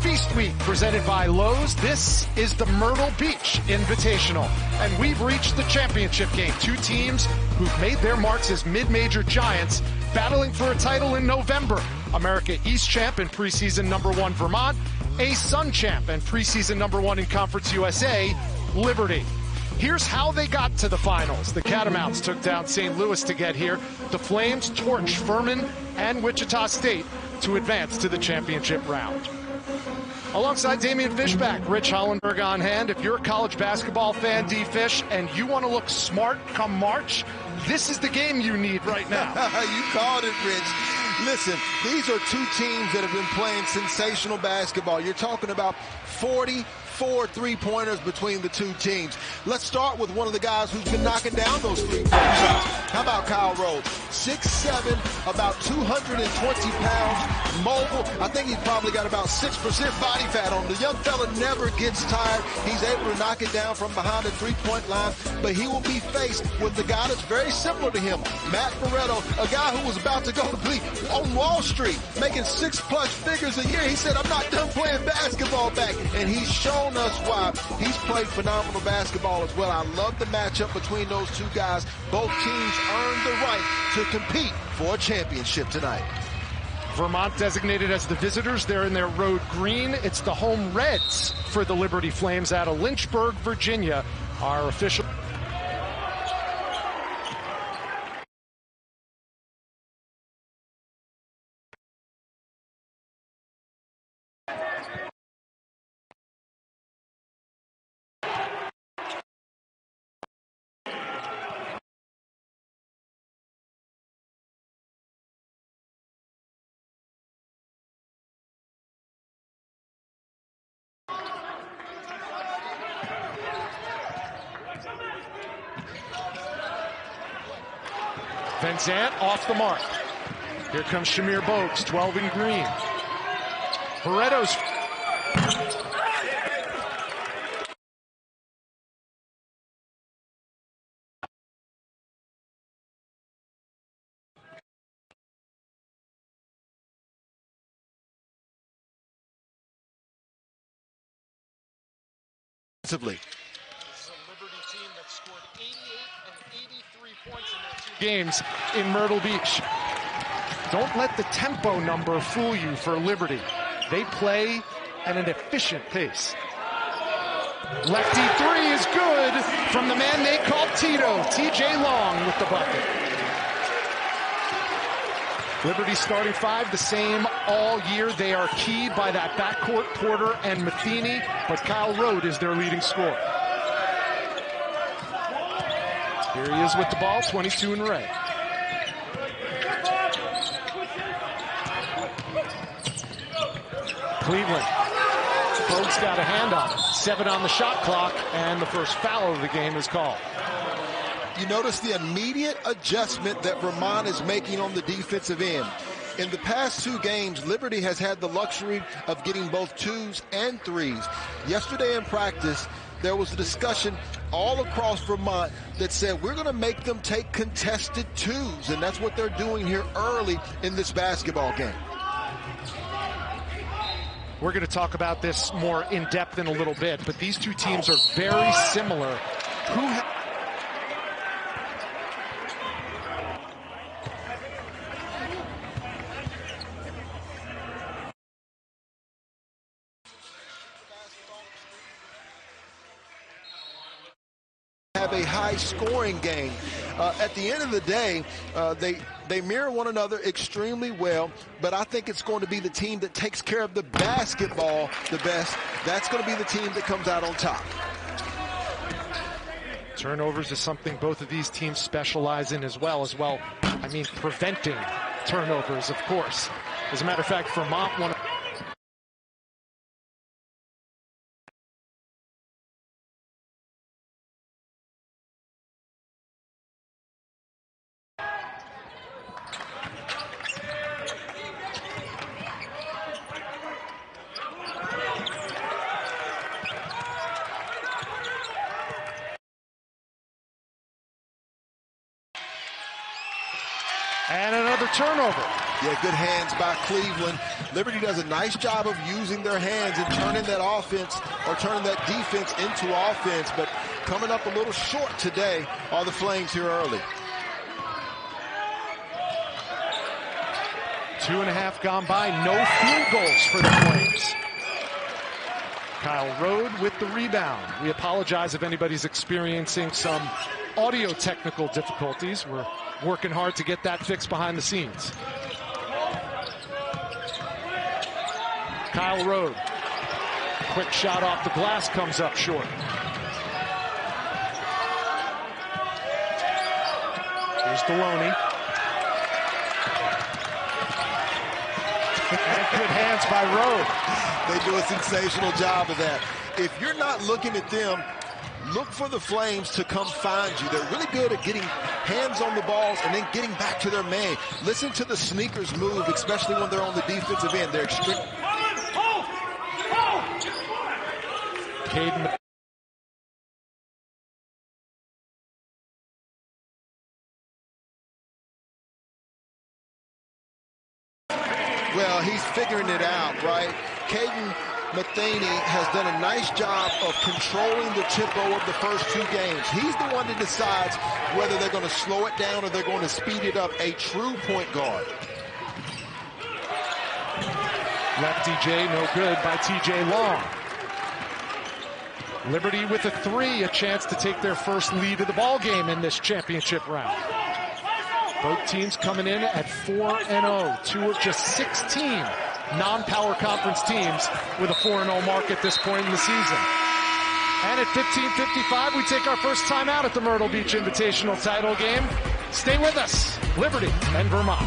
Feast Week presented by Lowe's. This is the Myrtle Beach Invitational, and we've reached the championship game. Two teams who've made their marks as mid-major giants battling for a title in November. America East champ and preseason #1 Vermont, a Sun champ and preseason #1 in Conference USA, Liberty. Here's how they got to the finals. The Catamounts took down St. Louis to get here. The Flames torched Furman and Wichita State to advance to the championship round. Alongside Damian Fishback, Rich Hollenberg on hand. If you're a college basketball fan, D-Fish, and you want to look smart come March, this is the game you need right now. You called it, Rich. Listen, these are two teams that have been playing sensational basketball. You're talking about 44 three-pointers between the two teams. Let's start with one of the guys who's been knocking down those three-point shots. How about Kyle Rhodes? 6'7", about 220 pounds, mobile. I think he's probably got about 6% body fat on him. The young fella never gets tired. He's able to knock it down from behind the three-point line, but he will be faced with the guy that's very similar to him, Matt Myrtle, a guy who was about to go to be on Wall Street, making 6+ figures a year. He said, I'm not done playing basketball back, and he's shown us why. He's played phenomenal basketball as well. I love the matchup between those two guys. Both teams earned the right to compete for a championship tonight. Vermont designated as the visitors. They're in their road green. It's the home Reds for the Liberty Flames out of Lynchburg, Virginia. Our official Van Zandt off the mark. Here comes Shamir Bogues, 12 in green. Barretto's. This is a Liberty team that scored 88 and 83 points in their two games in Myrtle Beach. Don't let the tempo number fool you for Liberty. They play at an efficient pace. Lefty three is good from the man they call Tito, TJ Long with the bucket. Liberty starting five, the same all year. They are keyed by that backcourt, Porter and Matheny, but Kyle Rhodes is their leading scorer. Here he is with the ball, 22 in red. Cleveland. Bogues got a hand on it. 7 on the shot clock, and the first foul of the game is called. You notice the immediate adjustment that Vermont is making on the defensive end. In the past 2 games, Liberty has had the luxury of getting both 2s and 3s. Yesterday in practice, there was a discussion all across Vermont that said we're going to make them take contested 2s, and that's what they're doing here early in this basketball game. We're going to talk about this more in depth in a little bit, but these two teams are very similar. Have a high scoring game. At the end of the day, they mirror one another extremely well, but I think it's going to be the team that takes care of the basketball the best. That's going to be the team that comes out on top. Turnovers is something both of these teams specialize in as well. I mean, preventing turnovers, of course. As a matter of fact, Vermont won. And another turnover. Yeah, good hands by Cleveland. Liberty does a nice job of using their hands and turning that offense or turning that defense into offense, but coming up a little short today are the Flames here early. 2.5 gone by, no field goals for the Flames. Kyle Rode with the rebound. We apologize if anybody's experiencing some audio technical difficulties. We're working hard to get that fixed behind the scenes. Kyle Rode. Quick shot off the glass comes up short. Here's Deloney. And good hands by Rode. They do a sensational job of that. If you're not looking at them, look for the Flames to come find you. They're really good at getting hands on the balls and then getting back to their man. Listen to the sneakers move, especially when they're on the defensive end. They're extreme. Caden. Well, he's figuring it out, right? Caden Matheny has done a nice job of controlling the tempo of the first 2 games. He's the one that decides whether they're going to slow it down or they're going to speed it up. A true point guard. Lefty J, no good by TJ Long. Liberty with a 3, a chance to take their first lead of the ball game in this championship round. Both teams coming in at 4-0, 2 of just 16 non-power conference teams with a 4-0 mark at this point in the season. And at 15:55, we take our first time out at the Myrtle Beach Invitational title game. Stay with us, Liberty and Vermont.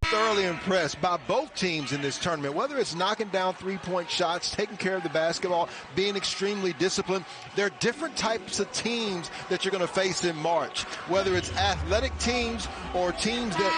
Thoroughly impressed by both teams in this tournament, whether it's knocking down 3-point shots, taking care of the basketball, being extremely disciplined. There are different types of teams that you're going to face in March, whether it's athletic teams or teams that,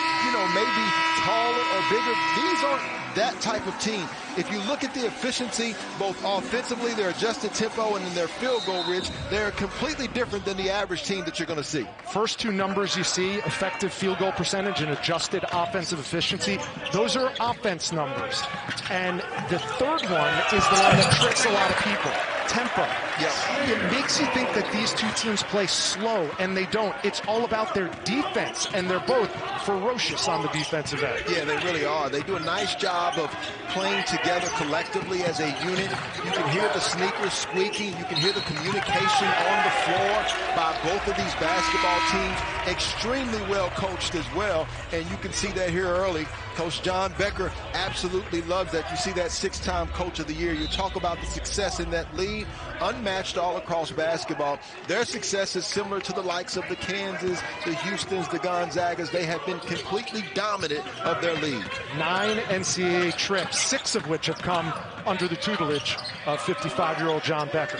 may be taller or bigger. These aren't that type of team. If you look at the efficiency, both offensively, their adjusted tempo, and in their field goal reach, they're completely different than the average team that you're going to see. First 2 numbers you see, effective field goal percentage and adjusted offensive efficiency, those are offense numbers. And the third one is the one that tricks a lot of people. Tempo. Yes. It makes you think that these 2 teams play slow, and they don't. It's all about their defense, and they're both ferocious on the defensive end. Yeah, they really are. They do a nice job of playing together collectively as a unit. You can hear the sneakers squeaking. You can hear the communication on the floor by both of these basketball teams. Extremely well coached as well, and you can see that here early. Coach John Becker absolutely loves that. You see that 6-time Coach of the Year. You talk about the success in that league, unmatched all across basketball. Their success is similar to the likes of the Kansas, the Houstons, the Gonzagas. They have been completely dominant of their league. 9 NCAA trips, 6 of which have come under the tutelage of 55-year-old John Becker.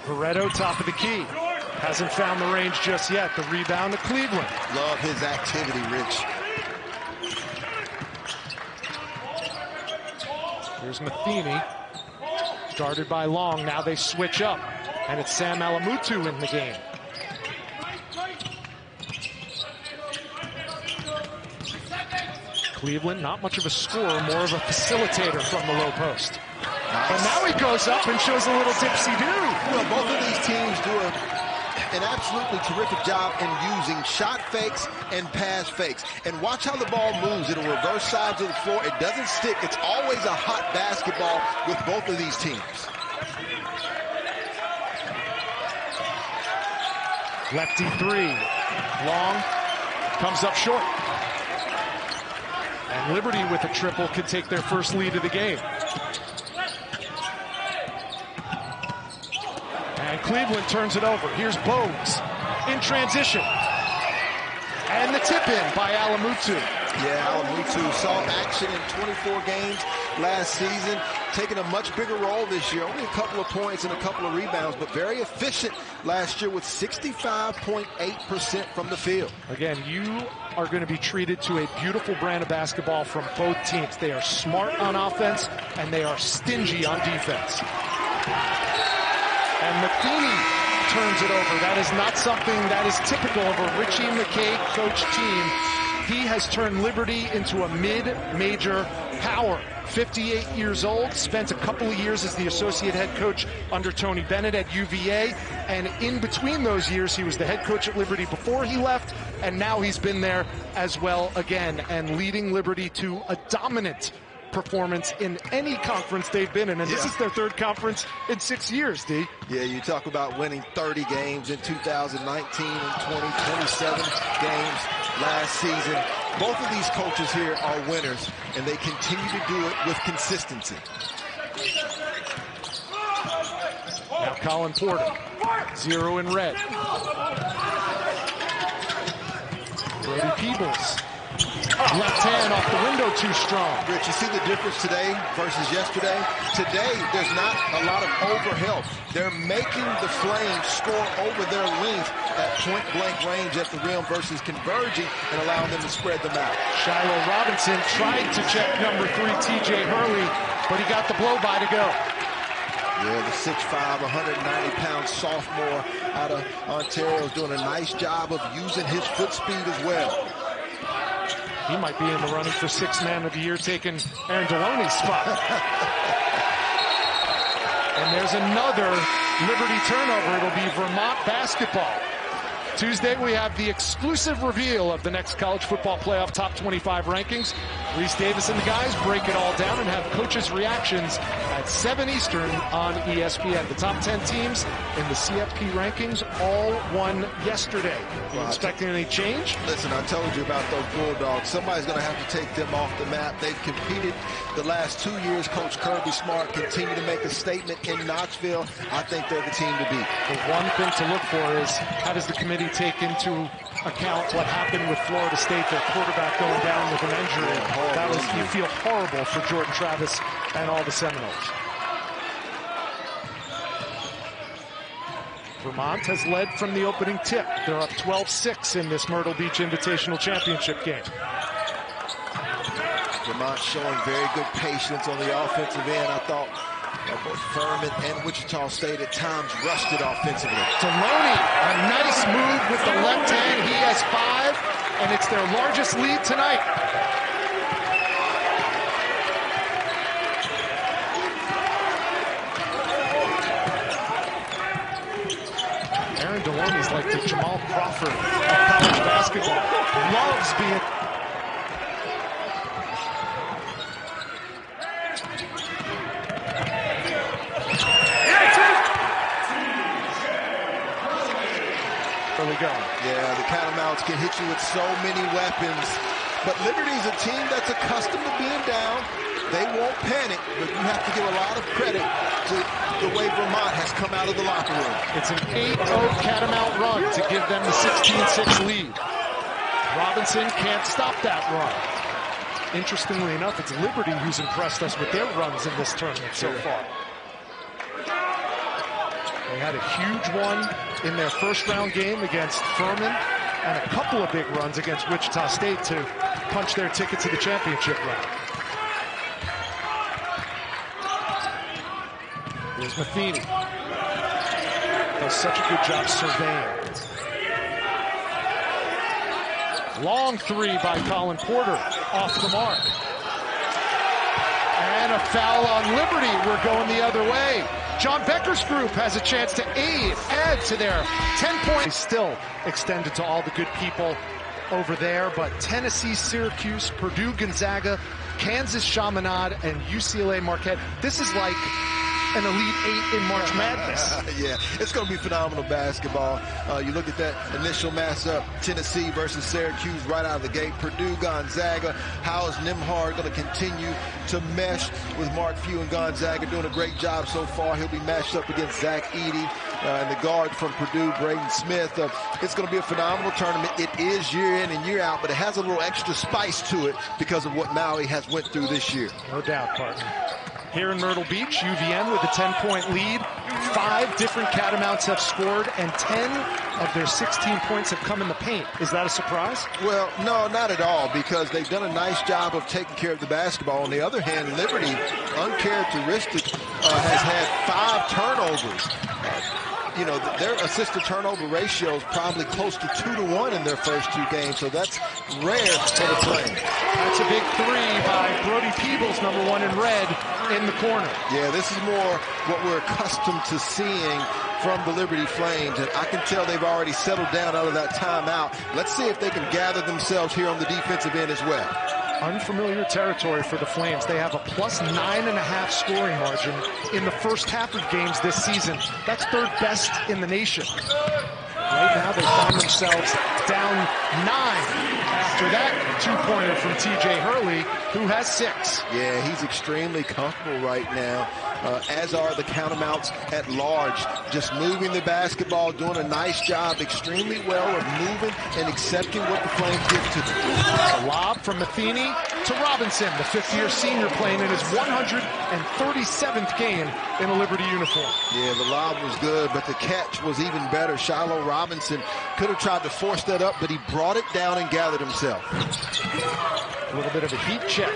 Veretto, top of the key. Hasn't found the range just yet. The rebound to Cleveland. Love his activity, Rich. Here's Matheny. Guarded by Long. Now they switch up. And it's Sam Alamutu in the game. Cleveland, not much of a scorer, more of a facilitator from the low post. Nice. But now he goes up and shows a little dipsy-do. Well, both of these teams do an absolutely terrific job in using shot fakes and pass fakes. And watch how the ball moves. It'll reverse sides of the floor. It doesn't stick. It's always a hot basketball with both of these teams. Lefty 3. Long comes up short. And Liberty with a triple could take their first lead of the game. And Cleveland turns it over. Here's Bogues in transition. And the tip in by Alamutu. Yeah, Alamutu saw action in 24 games last season, taking a much bigger role this year. Only a couple of points and a couple of rebounds, but very efficient last year with 65.8% from the field. Again, you are going to be treated to a beautiful brand of basketball from both teams. They are smart on offense, and they are stingy on defense. And Matheny turns it over. That is not something that is typical of a Richie McKay coach team. He has turned Liberty into a mid-major power. 58 years old, spent a couple of years as the associate head coach under Tony Bennett at UVA, and in between those years he was the head coach at Liberty before he left, and now he's been there as well again, and leading Liberty to a dominant performance in any conference they've been in, and this is their third conference in 6 years, D. Yeah, you talk about winning 30 games in 2019 and 27 games last season. Both of these coaches here are winners, and they continue to do it with consistency. Now Colin Porter, 0 in red. Brody Peebles. Left hand off the window too strong. Rich, you see the difference today versus yesterday? Today, there's not a lot of overhelp. They're making the Flames score over their length at point-blank range at the rim versus converging and allowing them to spread them out. Shiloh Robinson tried to check number 3, TJ Hurley, but he got the blow-by to go. Yeah, the 6'5", 190-pound sophomore out of Ontario is doing a nice job of using his foot speed as well. He might be in the running for 6th man of the year, taking Aaron Deloney's spot. And there's another Liberty turnover. It'll be Vermont basketball. Tuesday, we have the exclusive reveal of the next college football playoff top 25 rankings. Reese Davis and the guys break it all down and have coaches' reactions at 7 Eastern on ESPN. The top 10 teams in the CFP rankings all won yesterday. You expecting any change? Listen, I told you about those Bulldogs. Somebody's going to have to take them off the map. They've competed the last 2 years. Coach Kirby Smart continued to make a statement in Knoxville. I think they're the team to beat. The one thing to look for is how does the committee take into account what happened with Florida State, their quarterback going down with an injury. That was, you feel horrible for Jordan Travis and all the Seminoles. Vermont has led from the opening tip. They're up 12-6 in this Myrtle Beach Invitational Championship game. Vermont showing very good patience on the offensive end. I thought both Furman and Wichita State at times rushed it offensively. Deloney, a nice move with the left hand. He has 5, and it's their largest lead tonight. Aaron Deloney's like the Jamal Crawford of college basketball. Loves being... Yeah, the Catamounts can hit you with so many weapons, but Liberty's a team that's accustomed to being down. They won't panic, but you have to give a lot of credit to the way Vermont has come out of the locker room. It's an 8-0 Catamount run to give them the 16-6 lead. Robinson can't stop that run. Interestingly enough, it's Liberty who's impressed us with their runs in this tournament so far. They had a huge one in their first-round game against Furman and a couple of big runs against Wichita State to punch their ticket to the championship round. Here's Matheny. Does such a good job surveying. Long 3 by Colin Porter, off the mark. And a foul on Liberty. We're going the other way. John Becker's group has a chance to add to their 10-point. Still extended to all the good people over there, but Tennessee, Syracuse, Purdue, Gonzaga, Kansas, Chaminade, and UCLA Marquette. This is like an Elite 8 in March Madness. Yeah, it's going to be phenomenal basketball. You look at that initial matchup, Tennessee versus Syracuse right out of the gate. Purdue, Gonzaga. How is Nembhard going to continue to mesh with Mark Few and Gonzaga? Doing a great job so far. He'll be matched up against Zach Edey and the guard from Purdue, Braden Smith. It's going to be a phenomenal tournament. It is year in and year out, but it has a little extra spice to it because of what Maui has went through this year. No doubt, partner. Here in Myrtle Beach, UVM with a 10-point lead. 5 different Catamounts have scored, and 10 of their 16 points have come in the paint. Is that a surprise? Well, no, not at all, because they've done a nice job of taking care of the basketball. On the other hand, Liberty, uncharacteristic, has had 5 turnovers. you know, their assist-to-turnover ratio is probably close to 2-to-1 in their first 2 games, so that's rare for the Flames. That's a big three by Brody Peebles, number 1 in red, in the corner. Yeah, this is more what we're accustomed to seeing from the Liberty Flames, and I can tell they've already settled down out of that timeout. Let's see if they can gather themselves here on the defensive end as well. Unfamiliar territory for the Flames. They have a plus 9.5 scoring margin in the first half of games this season. That's 3rd best in the nation. Right now they find themselves down 9 after that 2-pointer from TJ Hurley, who has 6. Yeah, he's extremely comfortable right now, as are the countermounts at large. Just moving the basketball, doing a nice job, extremely well of moving and accepting what the Flames give to them. A lob from Matheny to Robinson, the 5th-year senior playing in his 137th game in a Liberty uniform. Yeah, the lob was good, but the catch was even better. Shiloh Robinson could have tried to force that up, but he brought it down and gathered himself. A little bit of a heat check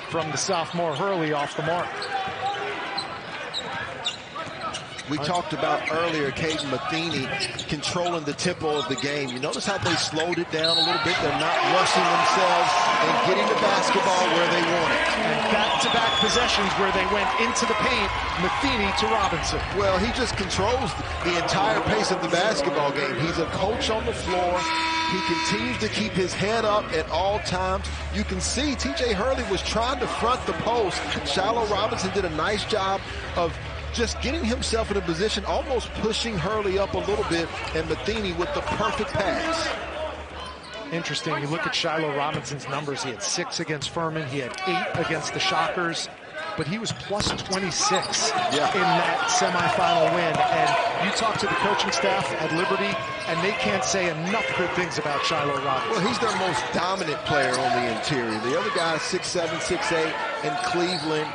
from the sophomore Hurley off the mark. We talked about earlier Caden Matheny controlling the tempo of the game. You notice how they slowed it down a little bit. They're not rushing themselves and getting the basketball where they want it. And back-to-back possessions where they went into the paint, Matheny to Robinson. Well, he just controls the entire pace of the basketball game. He's a coach on the floor. He continues to keep his head up at all times. You can see TJ Hurley was trying to front the post. Shiloh Robinson did a nice job of just getting himself in a position, almost pushing Hurley up a little bit, and Matheny with the perfect pass. Interesting, you look at Shiloh Robinson's numbers. He had 6 against Furman. He had 8 against the Shockers. But he was plus 26 in that semifinal win. And you talk to the coaching staff at Liberty, and they can't say enough good things about Shiloh Robinson. Well, he's their most dominant player on the interior. The other guys, 6'7", 6'8", and Cleveland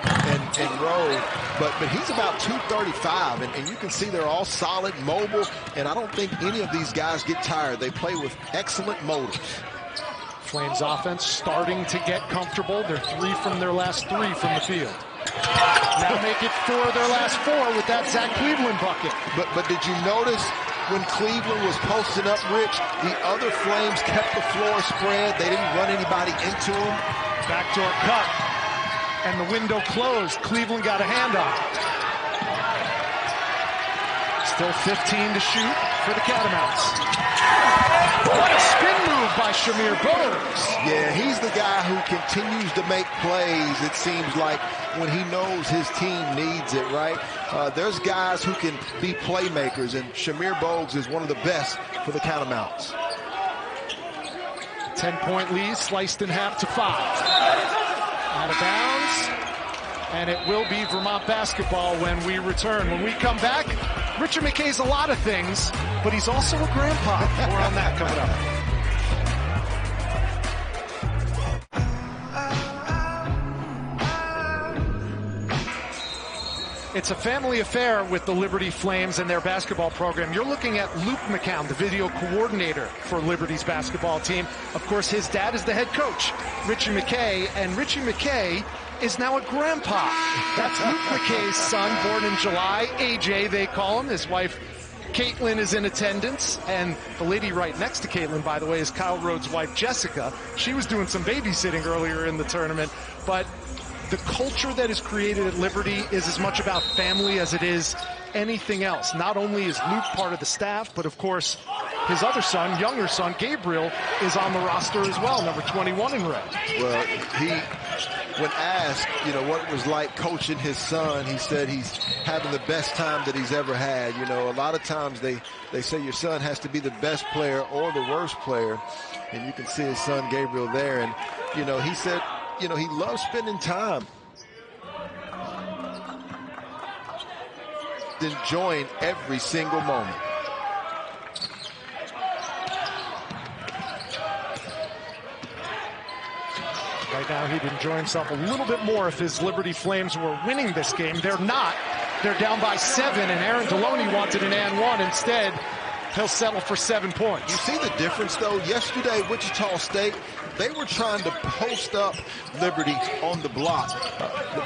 and Rowe. But he's about 235, and you can see they're all solid, mobile, and I don't think any of these guys get tired. They play with excellent motives. Flames offense starting to get comfortable. They're 3 from their last 3 from the field. Now make it 4 of their last 4 with that Zach Cleveland bucket. But did you notice when Cleveland was posting up, Rich, the other Flames kept the floor spread. They didn't run anybody into them. Backdoor cut, and the window closed. Cleveland got a handoff. Still 15 to shoot for the Catamounts. What a spin move by Shamir Bogues. Yeah, he's the guy who continues to make plays, it seems like, when he knows his team needs it, right? There's guys who can be playmakers, and Shamir Bogues is one of the best for the Catamounts. 10-point lead, sliced in half to 5. Out of bounds, and it will be Vermont basketball when we return. When we come back, Richard McKay's a lot of things, but he's also a grandpa. More on that coming up. It's a family affair with the Liberty Flames and their basketball program. You're looking at Luke McCown, the video coordinator for Liberty's basketball team. Of course, his dad is the head coach, Richie McKay, and Richie McKay is now a grandpa. That's Luke McKay's son, born in July. AJ, they call him. His wife, Caitlin, is in attendance. And the lady right next to Caitlin, by the way, is Kyle Rhodes' wife, Jessica. She was doing some babysitting earlier in the tournament. But the culture that is created at Liberty is as much about family as it is anything else. Not only is Luke part of the staff, but of course, his other son, younger son, Gabriel, is on the roster as well, number 21 in red. Well, when asked, what it was like coaching his son, he said he's having the best time that he's ever had. A lot of times they say your son has to be the best player or the worst player, and you can see his son Gabriel there. And, he said, he loves spending time enjoying every single moment. Right now, he'd enjoy himself a little bit more if his Liberty Flames were winning this game. They're not. They're down by 7, and Aaron Deloney wanted an and one. Instead, he'll settle for 7 points. You see the difference, though? Yesterday, Wichita State, They were trying to post up Liberty on the block.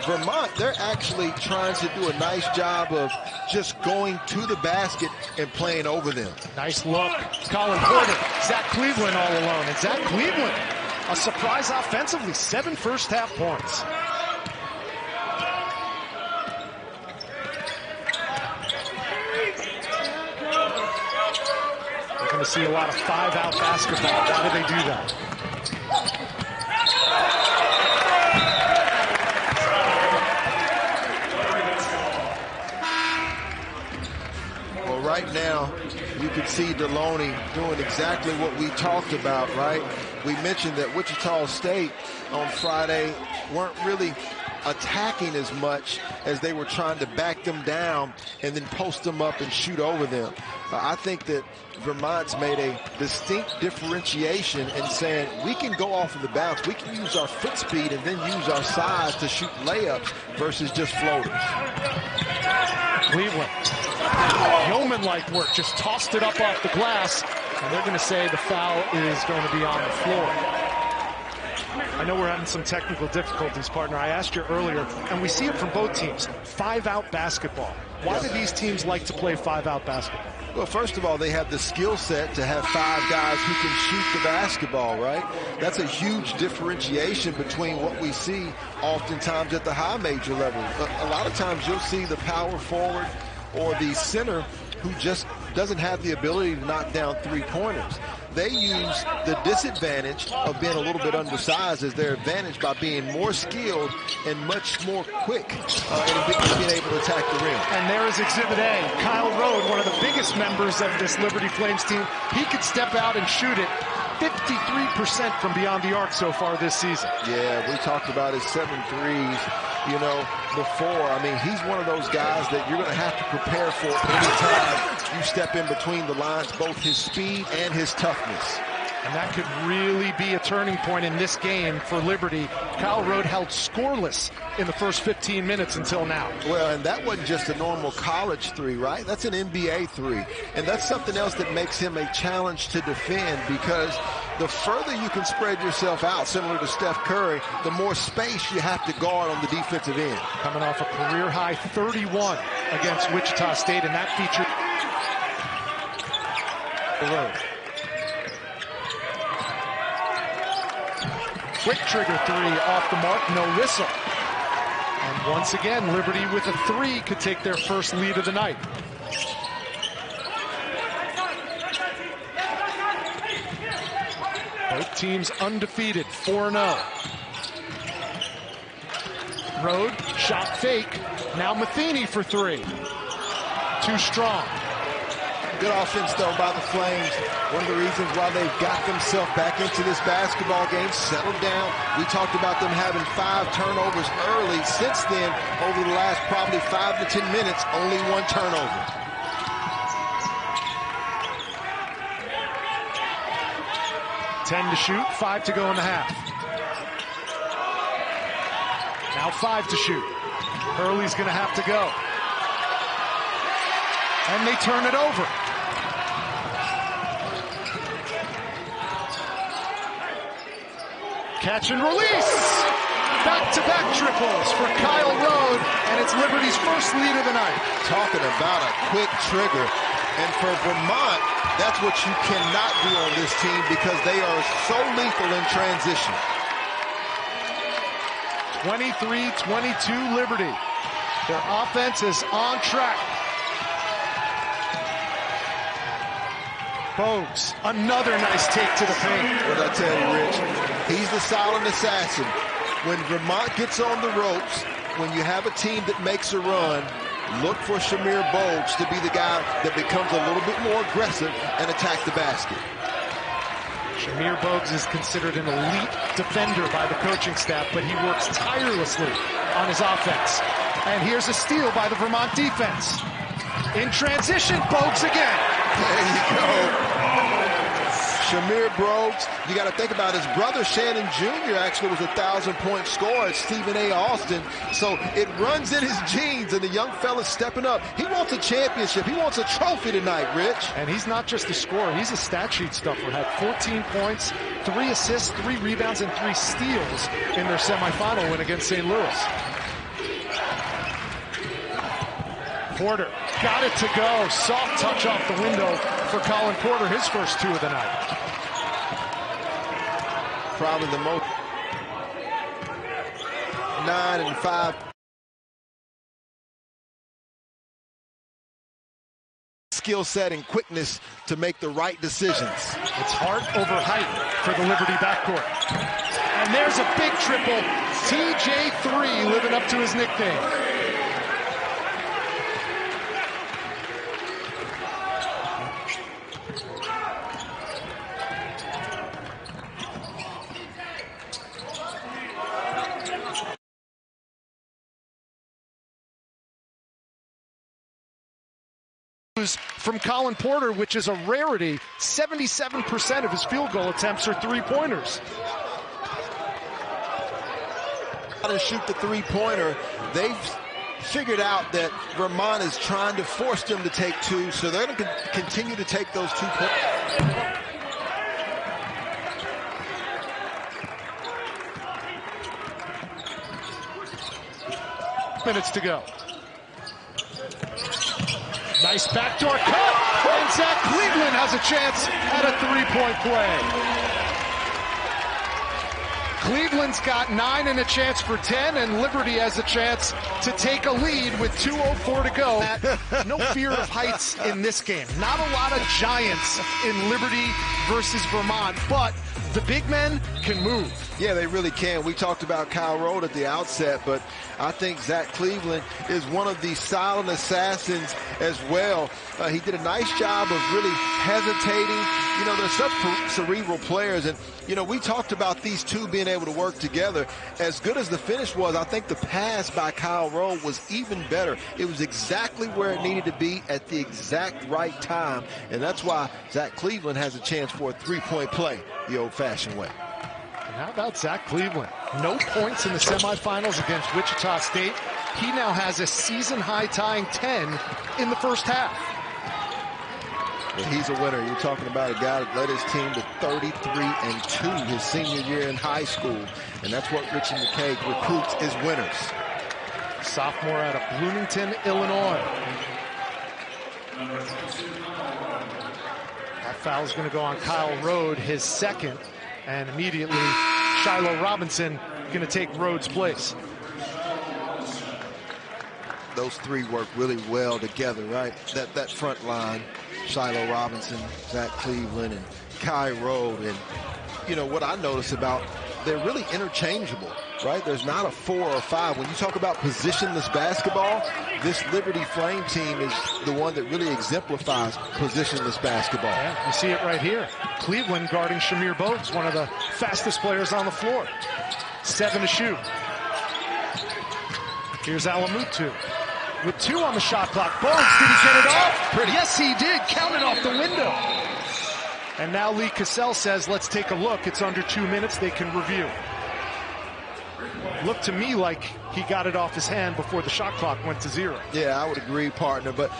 Vermont, they're actually trying to do a nice job of just going to the basket and playing over them. Nice look. Colin Porter. Zach Cleveland all alone. And Zach Cleveland, a surprise offensively. 7 first-half points. We're going to see a lot of 5-out basketball. Why do they do that? Well, right now, you can see Deloney doing exactly what we talked about, right? We mentioned that Wichita State on Friday weren't really attacking as much as they were trying to back them down and then post them up and shoot over them. I think that Vermont's made a distinct differentiation in saying we can go off of the bounce. We can use our foot speed and then use our size to shoot layups versus just floaters. Cleveland. Yeoman-like work, just tossed it up off the glass, and they're going to say the foul is going to be on the floor. I know we're having some technical difficulties, partner. I asked you earlier, and we see it from both teams, 5-out basketball. Why do these teams like to play 5-out basketball? Well, first of all, they have the skill set to have 5 guys who can shoot the basketball, right? That's a huge differentiation between what we see oftentimes at the high major level. A lot of times you'll see the power forward or the center who just doesn't have the ability to knock down 3-pointers. They use the disadvantage of being a little bit undersized as their advantage by being more skilled and much more quick and being able to attack the rim. And there is Exhibit A. Kyle Rode, one of the biggest members of this Liberty Flames team. He could step out and shoot it. 53% from beyond the arc so far this season. Yeah, we talked about his 7 threes, you know, before. I mean, he's one of those guys that you're going to have to prepare for anytime you step in between the lines, both his speed and his toughness. And that could really be a turning point in this game for Liberty. Kyle Rode held scoreless in the first 15 minutes until now. Well, and that wasn't just a normal college 3, right? That's an NBA 3. And that's something else that makes him a challenge to defend, because the further you can spread yourself out, similar to Steph Curry, the more space you have to guard on the defensive end. Coming off a career-high 31 against Wichita State, and that featured Rode. Quick trigger 3 off the mark, no whistle. And once again, Liberty with a 3 could take their first lead of the night. Both teams undefeated, 4-0. Rode, shot fake. Now Matheny for 3. Too strong. Good offense, though, by the Flames. One of the reasons why they've got themselves back into this basketball game, settled down. We talked about them having 5 turnovers early. Since then, over the last probably 5 to 10 minutes, only 1 turnover. Ten to shoot, 5 to go in the half. Now 5 to shoot. Hurley's going to have to go. And they turn it over. Catch and release. Back-to-back triples for Kyle Rode, and it's Liberty's first lead of the night. Talking about a quick trigger. And for Vermont, that's what you cannot do on this team, because they are so lethal in transition. 23-22 Liberty. Their offense is on track. Bogues, another nice take to the paint. What did I tell you, Rich? He's the silent assassin. When Vermont gets on the ropes, when you have a team that makes a run, look for Shamir Bogues to be the guy that becomes a little bit more aggressive and attack the basket. Shamir Bogues is considered an elite defender by the coaching staff, but he works tirelessly on his offense. And here's a steal by the Vermont defense. In transition, Bogues again. There you go. Shamir Brooks, you got to think about his brother Shannon Jr. actually was a 1,000-point scorer at Stephen A. Austin. So it runs in his genes, and the young fella's stepping up. He wants a championship. He wants a trophy tonight, Rich. And he's not just a scorer. He's a stat sheet stuffer. Had 14 points, 3 assists, 3 rebounds, and 3 steals in their semifinal win against St. Louis. Porter got it to go. Soft touch off the window for Colin Porter, his first 2 of the night. Probably the most 9 and 5 skill set and quickness to make the right decisions. It's heart over height for the Liberty backcourt. And there's a big triple. TJ3 living up to his nickname. From Colin Porter, which is a rarity. 77% of his field goal attempts are 3-pointers. How to shoot the 3-pointer. They've figured out that Vermont is trying to force them to take 2, so they're going to continue to take those 2 points. Minutes to go. Nice backdoor cut, and Zach Cleveland has a chance at a 3-point play. Cleveland's got 9 and a chance for 10, and Liberty has a chance to take a lead with 2:04 to go. No fear of heights in this game. Not a lot of giants in Liberty versus Vermont, but the big men can move. Yeah, they really can. We talked about Kyle Rode at the outset, but I think Zach Cleveland is one of the silent assassins as well. He did a nice job of really hesitating. You know, they're such cerebral players, and, you know, we talked about these two being able to work together. As good as the finish was, I think the pass by Kyle Rode was even better. It was exactly where it needed to be at the exact right time, and that's why Zach Cleveland has a chance for a 3-point play the old-fashioned way. And how about Zach Cleveland? No points in the semifinals against Wichita State. He now has a season-high tying 10 in the first half. Well, he's a winner. You're talking about a guy that led his team to 33-2 his senior year in high school. And that's what Richie McKay recruits his winners. Sophomore out of Bloomington, Illinois. That foul is going to go on Kyle Rode, his second. And immediately, Shiloh Robinson going to take Rhodes' place. Those three work really well together, right? That front line, Shiloh Robinson, Zach Cleveland, and Kai Rode. And, you know, what I notice about, they're really interchangeable, right? There's not a 4 or 5. When you talk about positionless basketball, this Liberty Flame team is the one that really exemplifies positionless basketball. Yeah, you see it right here. Cleveland guarding Shamir Bogues, one of the fastest players on the floor. 7 to shoot. Here's Alamutu with 2 on the shot clock. Bogues, did he get it off? Yes, he did. Count it off the window. And now Lee Cassell says, let's take a look. It's under 2 minutes. They can review. Looked to me like he got it off his hand before the shot clock went to 0. Yeah, I would agree, partner. But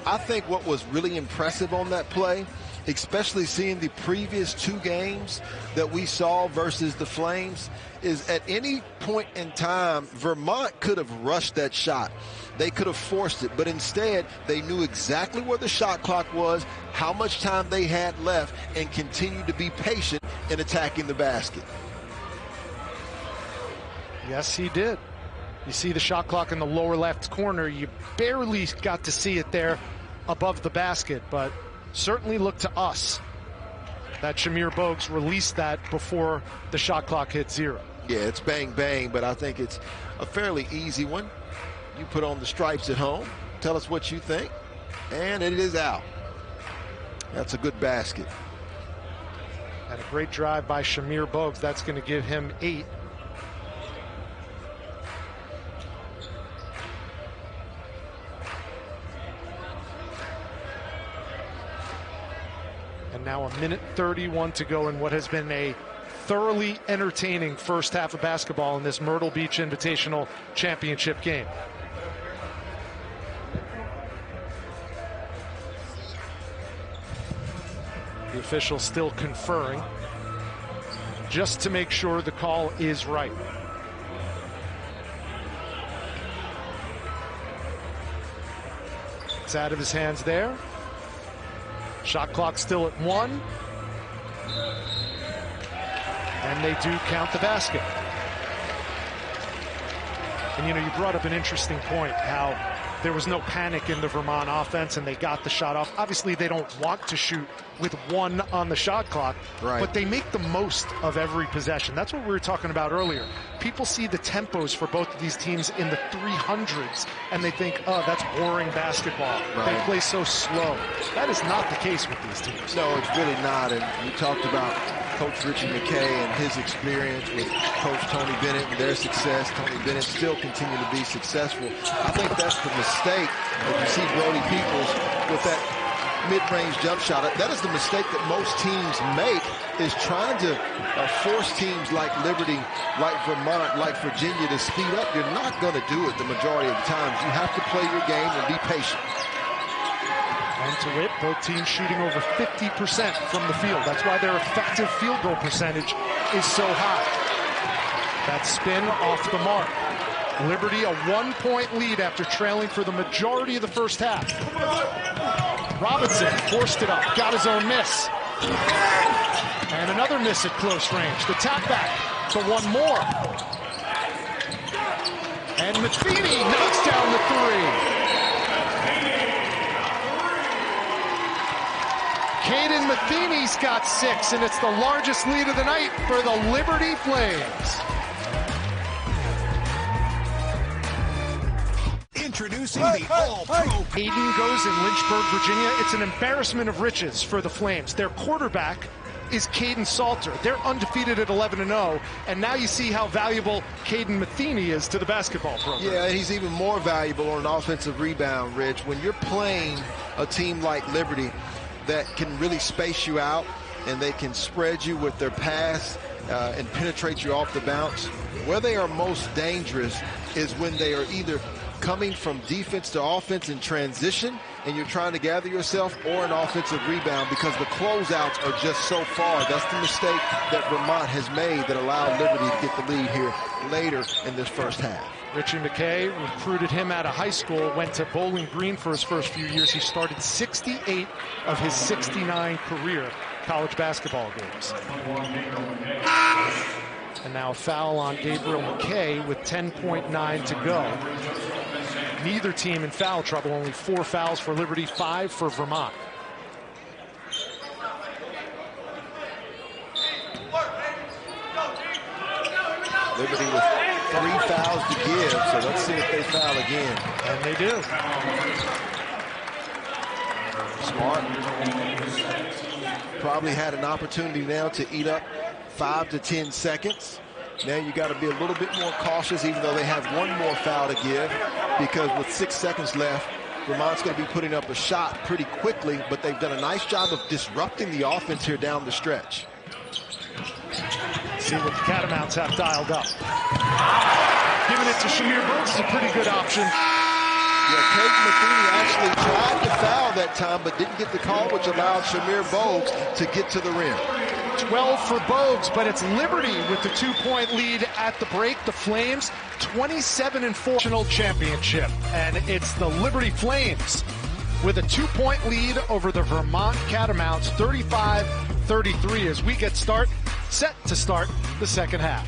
I think what was really impressive on that play, especially seeing the previous 2 games that we saw versus the Flames, is at any point in time, Vermont could have rushed that shot. They could have forced it, but instead they knew exactly where the shot clock was, how much time they had left, and continued to be patient in attacking the basket. Yes, he did. You see the shot clock in the lower left corner. You barely got to see it there above the basket, but certainly looked to us that Shamir Bogues released that before the shot clock hit 0. Yeah, it's bang, bang, but I think it's a fairly easy one. You put on the stripes at home, tell us what you think, and it is out. That's a good basket. And a great drive by Shamir Bogues. That's going to give him 8. And And now a minute 31 to go in what has been a thoroughly entertaining first half of basketball in this Myrtle Beach Invitational Championship game. The official still conferring, just to make sure the call is right. It's out of his hands there. Shot clock still at 1. And they do count the basket. And you know, you brought up an interesting point, how there was no panic in the Vermont offense and they got the shot off. Obviously, they don't want to shoot with 1 on the shot clock, but they make the most of every possession. That's what we were talking about earlier. People see the tempos for both of these teams in the 300s and they think, oh, that's boring basketball. They play so slow. That is not the case with these teams. No, it's really not. And you talked about Coach Richie McKay and his experience with Coach Tony Bennett and their success. Tony Bennett still continue to be successful. I think that's the mistake that you see Brody Peoples with that mid-range jump shot. That is the mistake that most teams make, is trying to force teams like Liberty, like Vermont, like Virginia to speed up. You're not going to do it the majority of the times. You have to play your game and be patient. And to wit, both teams shooting over 50% from the field. That's why their effective field goal percentage is so high. That spin off the mark. Liberty a 1-point lead after trailing for the majority of the first half. Robinson forced it up, got his own miss. And another miss at close range. The tap back to 1 more. And Matheny knocks down the 3. Caden Matheny's got 6, and it's the largest lead of the night for the Liberty Flames. Introducing the All-Pro. Hayden goes in Lynchburg, Virginia. It's an embarrassment of riches for the Flames. Their quarterback is Caden Salter. They're undefeated at 11-0, and now you see how valuable Caden Matheny is to the basketball program. Yeah, he's even more valuable on an offensive rebound, Rich. When you're playing a team like Liberty that can really space you out and they can spread you with their pass and penetrate you off the bounce, where they are most dangerous is when they are either coming from defense to offense in transition and you're trying to gather yourself, or an offensive rebound, because the closeouts are just so far. That's the mistake that Vermont has made that allowed Liberty to get the lead here later in this first half. Richie McKay recruited him out of high school, went to Bowling Green for his first few years. He started 68 of his 69 career college basketball games. And now a foul on Gabriel McKay with 10.9 to go. Neither team in foul trouble, only 4 fouls for Liberty, 5 for Vermont. Liberty with 3 fouls to give, so let's see if they foul again. And they do. Smart probably had an opportunity now to eat up 5 to 10 seconds. Now you got to be a little bit more cautious, even though they have 1 more foul to give, because with 6 seconds left, Vermont's going to be putting up a shot pretty quickly, but they've done a nice job of disrupting the offense here down the stretch. See what the Catamounts have dialed up. Giving it to Shamir Brooks is a pretty good option. Yeah, Caden Matheny actually tried to foul that time, but didn't get the call, which allowed Shamir Bogues to get to the rim. 12 for Bogues, but it's Liberty with the 2-point lead at the break. The Flames 27-4 national championship, and it's the Liberty Flames with a 2-point lead over the Vermont Catamounts, 35-33, as we get set to start the second half.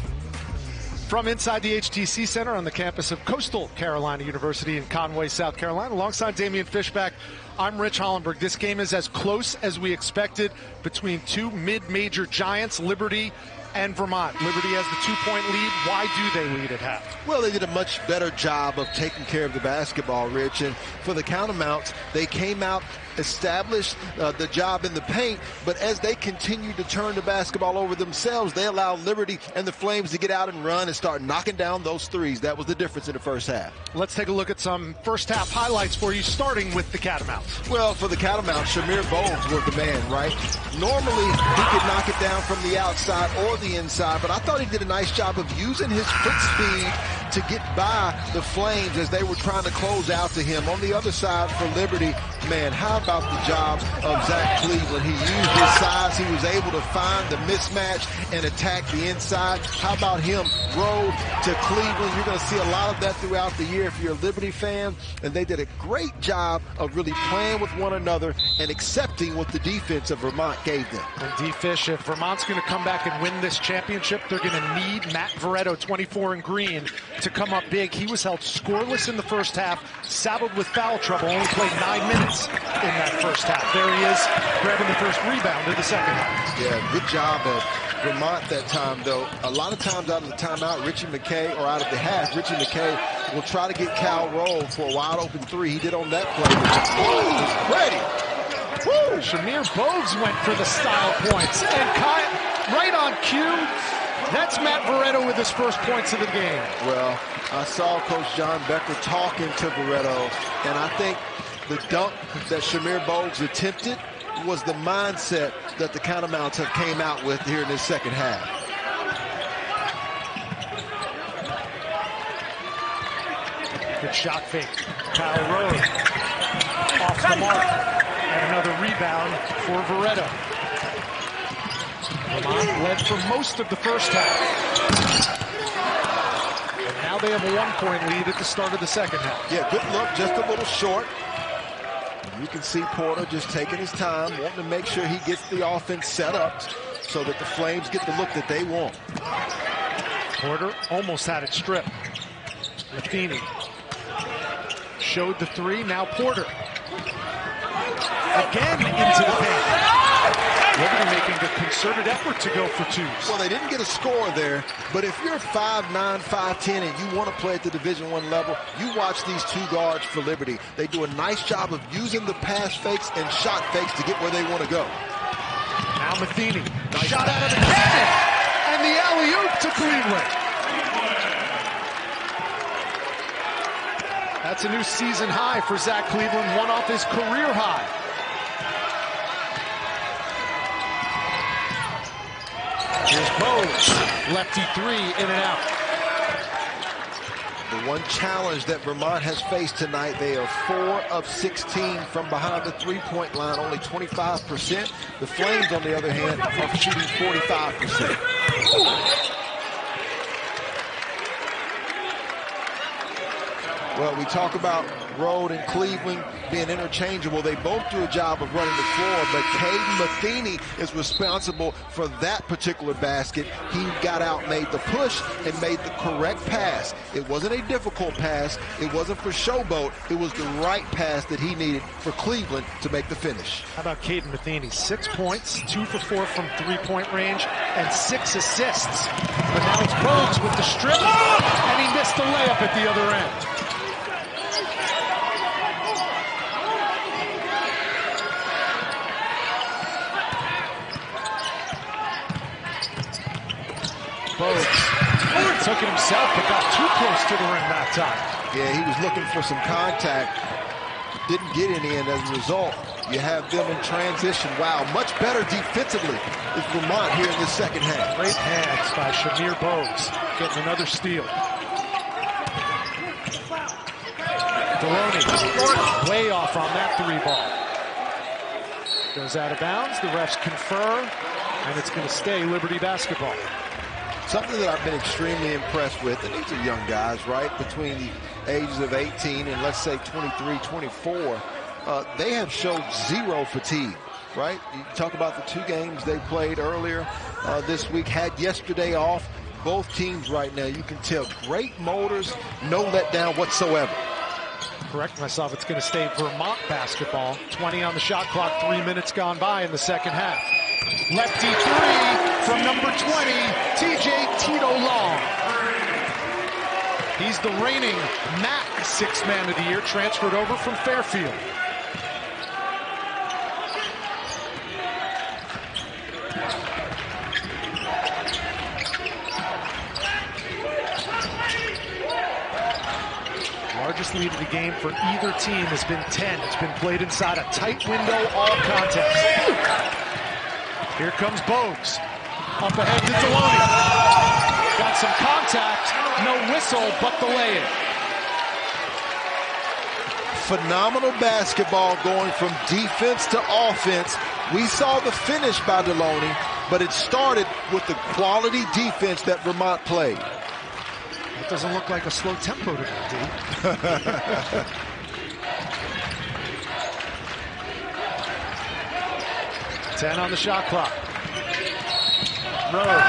From inside the HTC Center on the campus of Coastal Carolina University in Conway, South Carolina, alongside Damian Fishback, I'm Rich Hollenberg. This game is as close as we expected between 2 mid-major giants, Liberty and Vermont. Liberty has the 2-point lead. Why do they lead at half? Well, they did a much better job of taking care of the basketball, Rich. And for the Catamounts, they came out establish the job in the paint, but as they continue to turn the basketball over themselves, they allow Liberty and the Flames to get out and run and start knocking down those threes. That was the difference in the first half. Let's take a look at some first half highlights for you, starting with the Catamounts. Well, for the Catamounts, Shamir Bogues was the man, right? Normally, he could knock it down from the outside or the inside, but I thought he did a nice job of using his foot speed to get by the Flames as they were trying to close out to him. On the other side for Liberty, man, how about the job of Zach Cleveland? He used his size. He was able to find the mismatch and attack the inside. How about him? Road to Cleveland. You're going to see a lot of that throughout the year if you're a Liberty fan, and they did a great job of really playing with one another and accepting what the defense of Vermont gave them. And D-Fish, if Vermont's going to come back and win this championship, they're going to need Matt Veretto, 24 in green, to come up big. He was held scoreless in the first half, saddled with foul trouble, only played 9 minutes in that first half. There he is, grabbing the first rebound in the second half. Yeah, good job of Vermont that time, though. A lot of times out of the timeout, Richie McKay, or out of the half, Richie McKay will try to get Cal Roll for a wide open three. He did on that play. Ready. Woo! Shamir Bogues went for the style points and caught right on cue. That's Matt Veretto with his first points of the game. Well, I saw Coach John Becker talking to Veretto, and I think the dunk that Shamir Bogues attempted was the mindset that the Catamounts have came out with here in this second half. Good shot fake. Kyle Rowe off the mark. And another rebound for Veretto. Vermont led for most of the first half. And now they have a 1-point lead at the start of the second half. Yeah, good look, just a little short. You can see Porter just taking his time, wanting to make sure he gets the offense set up so that the Flames get the look that they want. Porter almost had it stripped. Matheny showed the three, now Porter. Again into the paint. Liberty making a concerted effort to go for twos. Well, they didn't get a score there, but if you're 5'9", 5'10", and you want to play at the Division I level, you watch these two guards for Liberty. They do a nice job of using the pass fakes and shot fakes to get where they want to go. Now Matheny, nice shot out of the cannon, and the alley-oop to Cleveland. That's a new season high for Zach Cleveland, one off his career high. Here's Bogues, lefty three, in and out. The one challenge that Vermont has faced tonight, they are 4 of 16 from behind the three-point line, only 25%. The Flames, on the other hand, are shooting 45%. Well, we talk about Road and Cleveland being interchangeable. They both do a job of running the floor, but Caden Matheny is responsible for that particular basket. He got out, made the push, and made the correct pass. It wasn't a difficult pass. It wasn't for showboat. It was the right pass that he needed for Cleveland to make the finish. How about Caden Matheny? 6 points, 2 for 4 from three-point range, and 6 assists. But now it's Bogues with the strip, and he missed the layup at the other end. Bogues took it himself, but got too close to the rim that time. Yeah, he was looking for some contact. Didn't get any, and as a result, you have them in transition. Wow, much better defensively is Vermont here in the second half. Great hands by Shamir Bogues, getting another steal. Deloney, way off on that three ball. Goes out of bounds, the refs confer, and it's going to stay Liberty basketball. Something that I've been extremely impressed with, and these are young guys, right, between the ages of 18 and let's say 23, 24, they have showed zero fatigue, right? You talk about the 2 games they played earlier this week, had yesterday off. Both teams right now, you can tell, great motors, no letdown whatsoever. Correct myself, it's going to stay Vermont basketball. 20 on the shot clock, 3 minutes gone by in the second half. Lefty three from number 20, TJ Tito Long. He's the reigning MAC 6th Man of the Year, transferred over from Fairfield. Largest lead of the game for either team has been 10. It's been played inside a tight window all contest. Here comes Bogues. Up ahead to Deloney. Got some contact, no whistle, but the lay-in. Phenomenal basketball going from defense to offense. We saw the finish by Deloney, but it started with the quality defense that Vermont played. It doesn't look like a slow tempo to me, D. 10 on the shot clock. Rowe.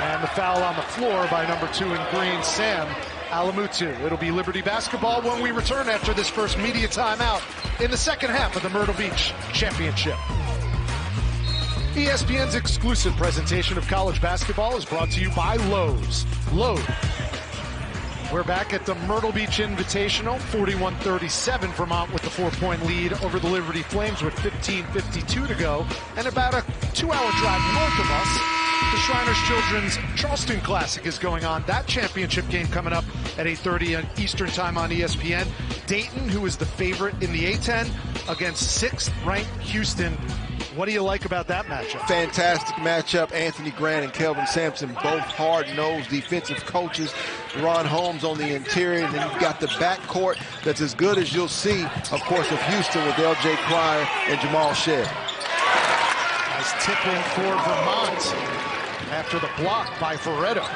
And the foul on the floor by number 2 in green, Sam Alamutu. It'll be Liberty basketball when we return after this first media timeout in the second half of the Myrtle Beach Championship. ESPN's exclusive presentation of college basketball is brought to you by Lowe's. Lowe's. We're back at the Myrtle Beach Invitational, 41-37, Vermont with the 4-point lead over the Liberty Flames with 15:52 to go. And about a 2-hour drive north of us, the Shriners Children's Charleston Classic is going on. That championship game coming up at 8:30 Eastern time on ESPN. Dayton, who is the favorite in the A-10, against 6th-ranked Houston. What do you like about that matchup? Fantastic matchup. Anthony Grant and Kelvin Sampson, both hard-nosed defensive coaches. Ron Holmes on the interior, and then you've got the backcourt that's as good as you'll see, of course, of Houston with L.J. Cryer and Jamal Shedd. Nice tip in for Vermont after the block by Ferretto.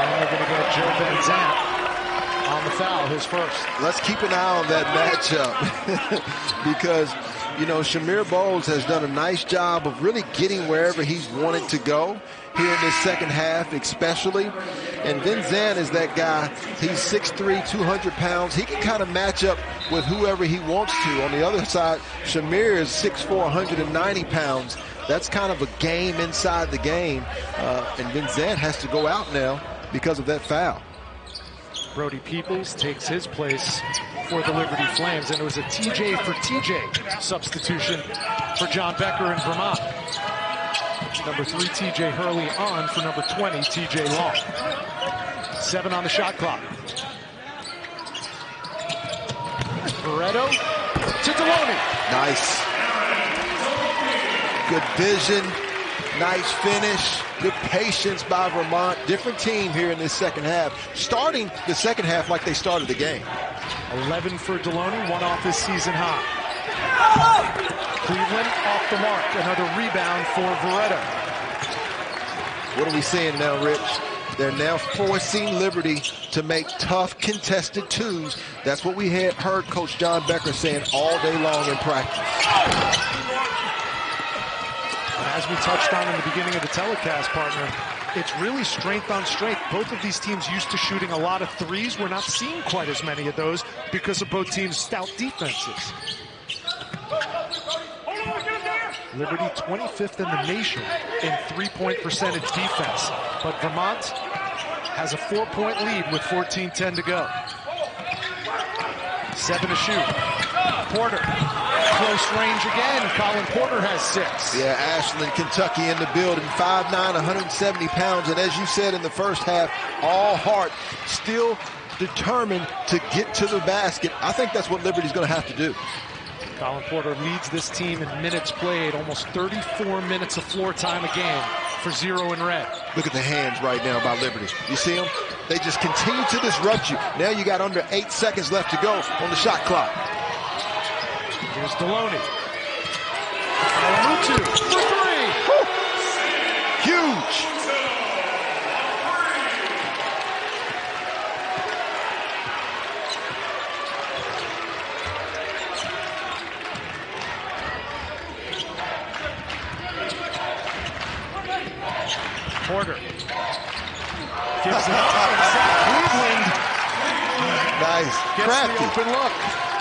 And they're going to get Joe Van Zandt on the foul, his first. Let's keep an eye on that matchup because, you know, Shamir Bowles has done a nice job of really getting wherever he's wanted to go here in this second half especially. And Van Zandt is that guy. He's 6'3", 200 pounds. He can kind of match up with whoever he wants to. On the other side, Shamir is 6'4", 190 pounds. That's kind of a game inside the game. And Van Zandt has to go out now because of that foul. Brody Peoples takes his place for the Liberty Flames, and it was a TJ for TJ substitution for John Becker in Vermont. Number 3, TJ Hurley on for number 20, TJ Long. 7 on the shot clock. Ferretto to Deloney. Nice. Good vision, nice finish, good patience by Vermont. Different team here in this second half. Starting the second half like they started the game. 11 for Deloney, 1 off his season high. Cleveland off the mark, another rebound for Verretto. What are we seeing now, Rich? They're now forcing Liberty to make tough contested twos. That's what we had heard Coach John Becker saying all day long in practice. As we touched on in the beginning of the telecast, partner, it's really strength on strength. Both of these teams used to shooting a lot of threes. We're not seeing quite as many of those because of both teams' stout defenses. Liberty 25th in the nation in three-point percentage defense, but Vermont has a 4-point lead with 14:10 to go. 7 to shoot. Porter, close range again. Colin Porter has 6. Yeah, Ashland, Kentucky in the building, 5'9", 170 pounds. And as you said in the first half, all heart, still determined to get to the basket. I think that's what Liberty's going to have to do. Colin Porter leads this team in minutes played, almost 34 minutes of floor time a game for 0 in red. Look at the hands right now by Liberty. You see them? They just continue to disrupt you. Now you got under 8 seconds left to go on the shot clock. Here's Deloney. Alamutu for 3. Woo. Huge. Porter gives it up, and Zach Cleveland nice. gets Crafty. the open look.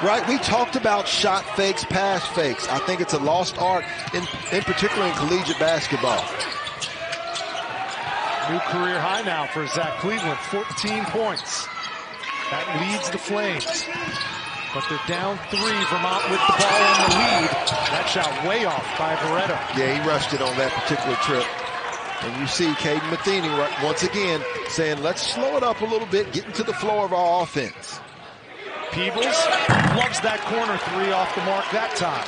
Right, we talked about shot fakes, pass fakes. I think it's a lost art, in particular in collegiate basketball. New career high now for Zach Cleveland, 14 points. That leads the Flames. But they're down 3. Vermont with the ball on the lead. That shot way off by Veretto. Yeah, he rushed it on that particular trip. And you see Caden Matheny once again saying, let's slow it up a little bit, get into the flow of our offense. Peebles loves that corner 3 off the mark that time.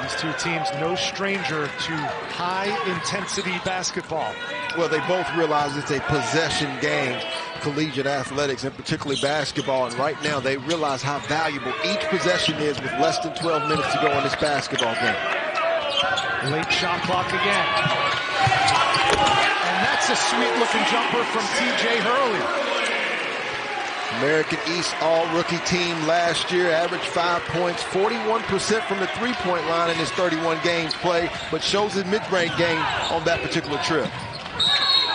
These two teams, no stranger to high-intensity basketball. Well, they both realize it's a possession game, collegiate athletics, and particularly basketball. And right now, they realize how valuable each possession is with less than 12 minutes to go in this basketball game. Late shot clock again. And that's a sweet-looking jumper from T.J. Hurley. American East all-rookie team last year, averaged 5 points, 41% from the three-point line in his 31 games played, but shows his mid-range game on that particular trip.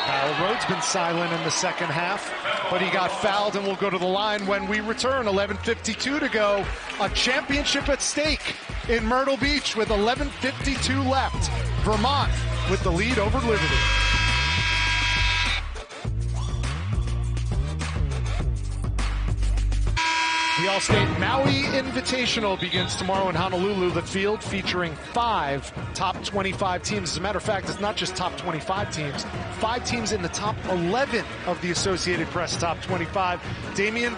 Kyle Rhodes been silent in the second half, but he got fouled and will go to the line when we return. 11:52 to go. A championship at stake in Myrtle Beach with 11:52 left. Vermont with the lead over Liberty. The All-State Maui Invitational begins tomorrow in Honolulu. The field featuring 5 top 25 teams. As a matter of fact, it's not just top 25 teams. 5 teams in the top 11 of the Associated Press top 25. Damian,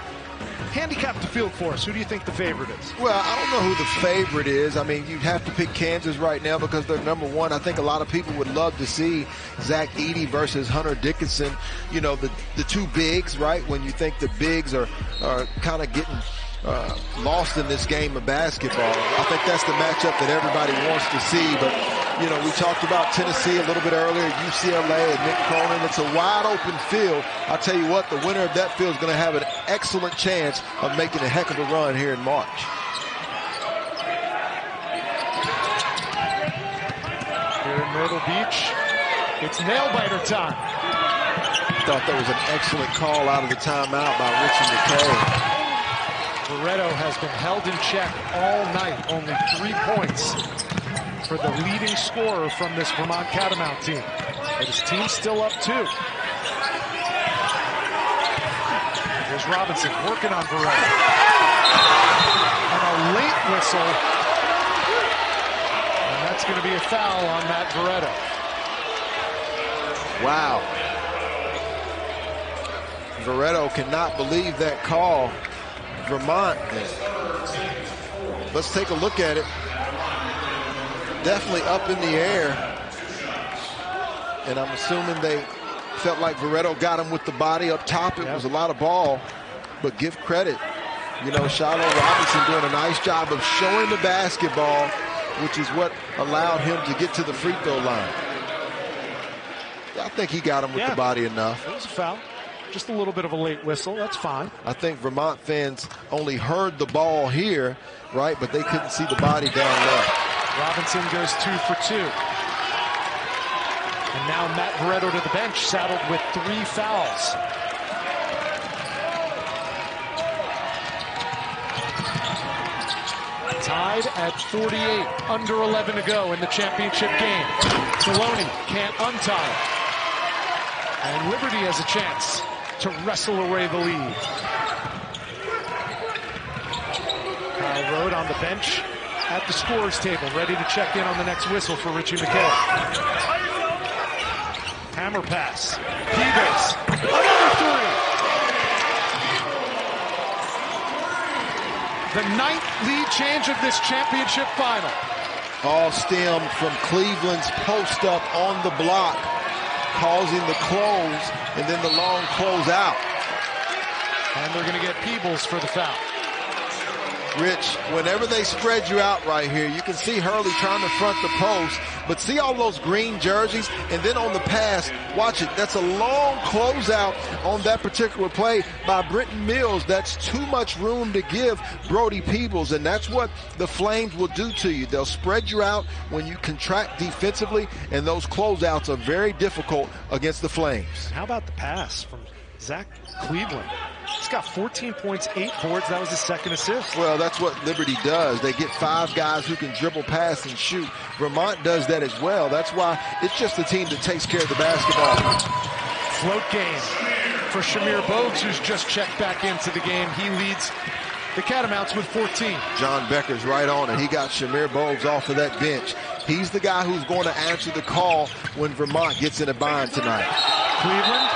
handicap the field for us. Who do you think the favorite is? Well, I don't know who the favorite is. I mean, you'd have to pick Kansas right now because they're #1. I think a lot of people would love to see Zach Edey versus Hunter Dickinson. You know, the two bigs, right? When you think the bigs are kind of getting lost in this game of basketball. I think that's the matchup that everybody wants to see. But, you know, we talked about Tennessee a little bit earlier, UCLA and Nick Cronin. It's a wide open field. I'll tell you what, the winner of that field is going to have an excellent chance of making a heck of a run here in March. Here in Myrtle Beach, it's nail-biter time. Thought that was an excellent call out of the timeout by Richie McKay. Veretto has been held in check all night. Only 3 points for the leading scorer from this Vermont Catamount team. But his team's still up 2. Here's Robinson working on Veretto. And a late whistle. And that's going to be a foul on Matt Veretto. Wow. Veretto cannot believe that call. Vermont. Let's take a look at it. Definitely up in the air. And I'm assuming they felt like Veretto got him with the body up top. It was a lot of ball, but give credit. You know, Shiloh Robinson doing a nice job of showing the basketball, which is what allowed him to get to the free throw line. I think he got him with the body enough. It was a foul. Just a little bit of a late whistle. That's fine. I think Vermont fans only heard the ball here, right? But they couldn't see the body down low. Robinson goes 2 for 2. And now Matt Veretto to the bench, saddled with 3 fouls. Tied at 48, under 11 to go in the championship game. Maloney can't untie it. And Liberty has a chance to wrestle away the lead. Kyle Rhodes on the bench at the scorer's table, ready to check in on the next whistle for Richie McKay. Hammer pass. Peebles. Another 3. The 9th lead change of this championship final. All stemmed from Cleveland's post up on the block, causing the close and then the long close out. And they're going to get Peebles for the foul. Rich, whenever they spread you out right here, you can see Hurley trying to front the post, but see all those green jerseys? And then on the pass, watch it. That's a long closeout on that particular play by Brenton Mills. That's too much room to give Brody Peebles, and that's what the Flames will do to you. They'll spread you out when you contract defensively, and those closeouts are very difficult against the Flames. How about the pass from Zach Cleveland? He's got 14 points, 8 boards. That was his 2nd assist. Well, that's what Liberty does. They get 5 guys who can dribble, pass, and shoot. Vermont does that as well. That's why it's just a team that takes care of the basketball. Float game for Shamir Bogues, who's just checked back into the game. He leads the Catamounts with 14. John Becker's right on it. He got Shamir Bogues off of that bench. He's the guy who's going to answer the call when Vermont gets in a bind tonight. Cleveland,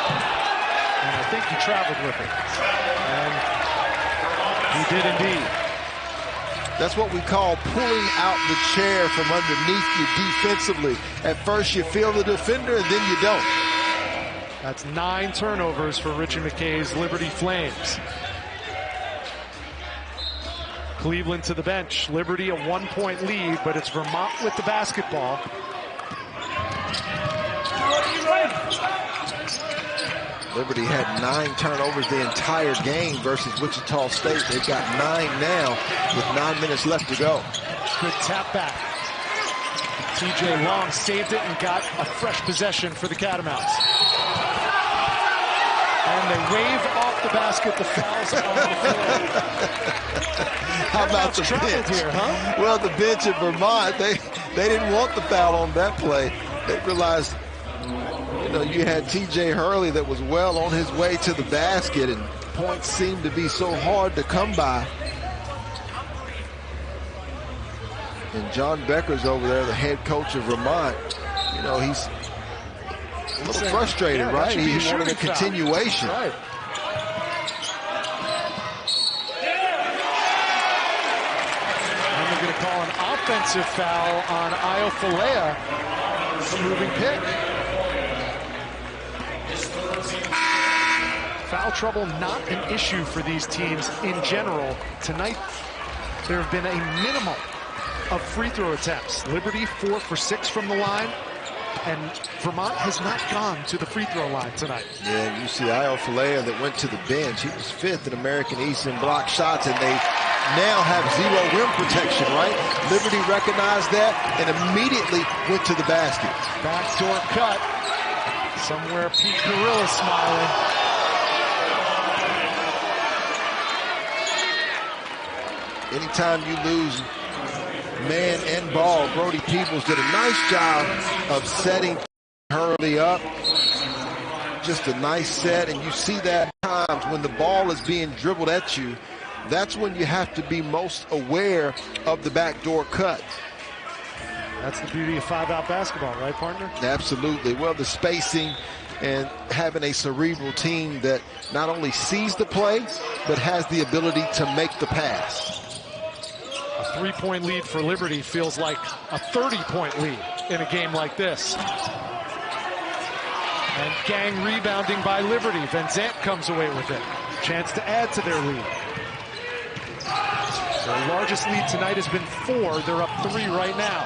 and I think he traveled with it. And he did indeed. That's what we call pulling out the chair from underneath you defensively. At first you feel the defender, and then you don't. That's 9 turnovers for Richie McKay's Liberty Flames. Cleveland to the bench. Liberty a 1-point lead, but it's Vermont with the basketball. Liberty had 9 turnovers the entire game versus Wichita State. They've got 9 now with 9 minutes left to go. Good tap back. TJ Long saved it and got a fresh possession for the Catamounts. And they wave off the basket, the fouls on the floor. How about the bench? Here, huh? Well, the bench at Vermont, they didn't want the foul on that play. They realized, you had TJ Hurley that was well on his way to the basket, and points seemed to be so hard to come by. And John Becker's over there, the head coach of Vermont. He's a little frustrated, right? He wanted a continuation. Right. And they're going to call an offensive foul on Iofalea for moving pick. Foul trouble not an issue for these teams in general. Tonight, there have been a minimum of free throw attempts. Liberty 4 for 6 from the line, and Vermont has not gone to the free throw line tonight. Yeah, you see Iofalea that went to the bench. He was 5th in American East in block shots, and they now have 0 rim protection, right? Liberty recognized that and immediately went to the basket. Backdoor cut. Somewhere Pete Carrilla smiling. Anytime you lose man and ball, Brody Peebles did a nice job of setting Hurley up. Just a nice set, and you see that at times when the ball is being dribbled at you, that's when you have to be most aware of the backdoor cut. That's the beauty of 5-out basketball, right, partner? Absolutely. Well, the spacing and having a cerebral team that not only sees the play, but has the ability to make the pass. A 3-point lead for Liberty feels like a 30-point lead in a game like this. And gang rebounding by Liberty. Van Zandt comes away with it. Chance to add to their lead. Their largest lead tonight has been 4. They're up 3 right now.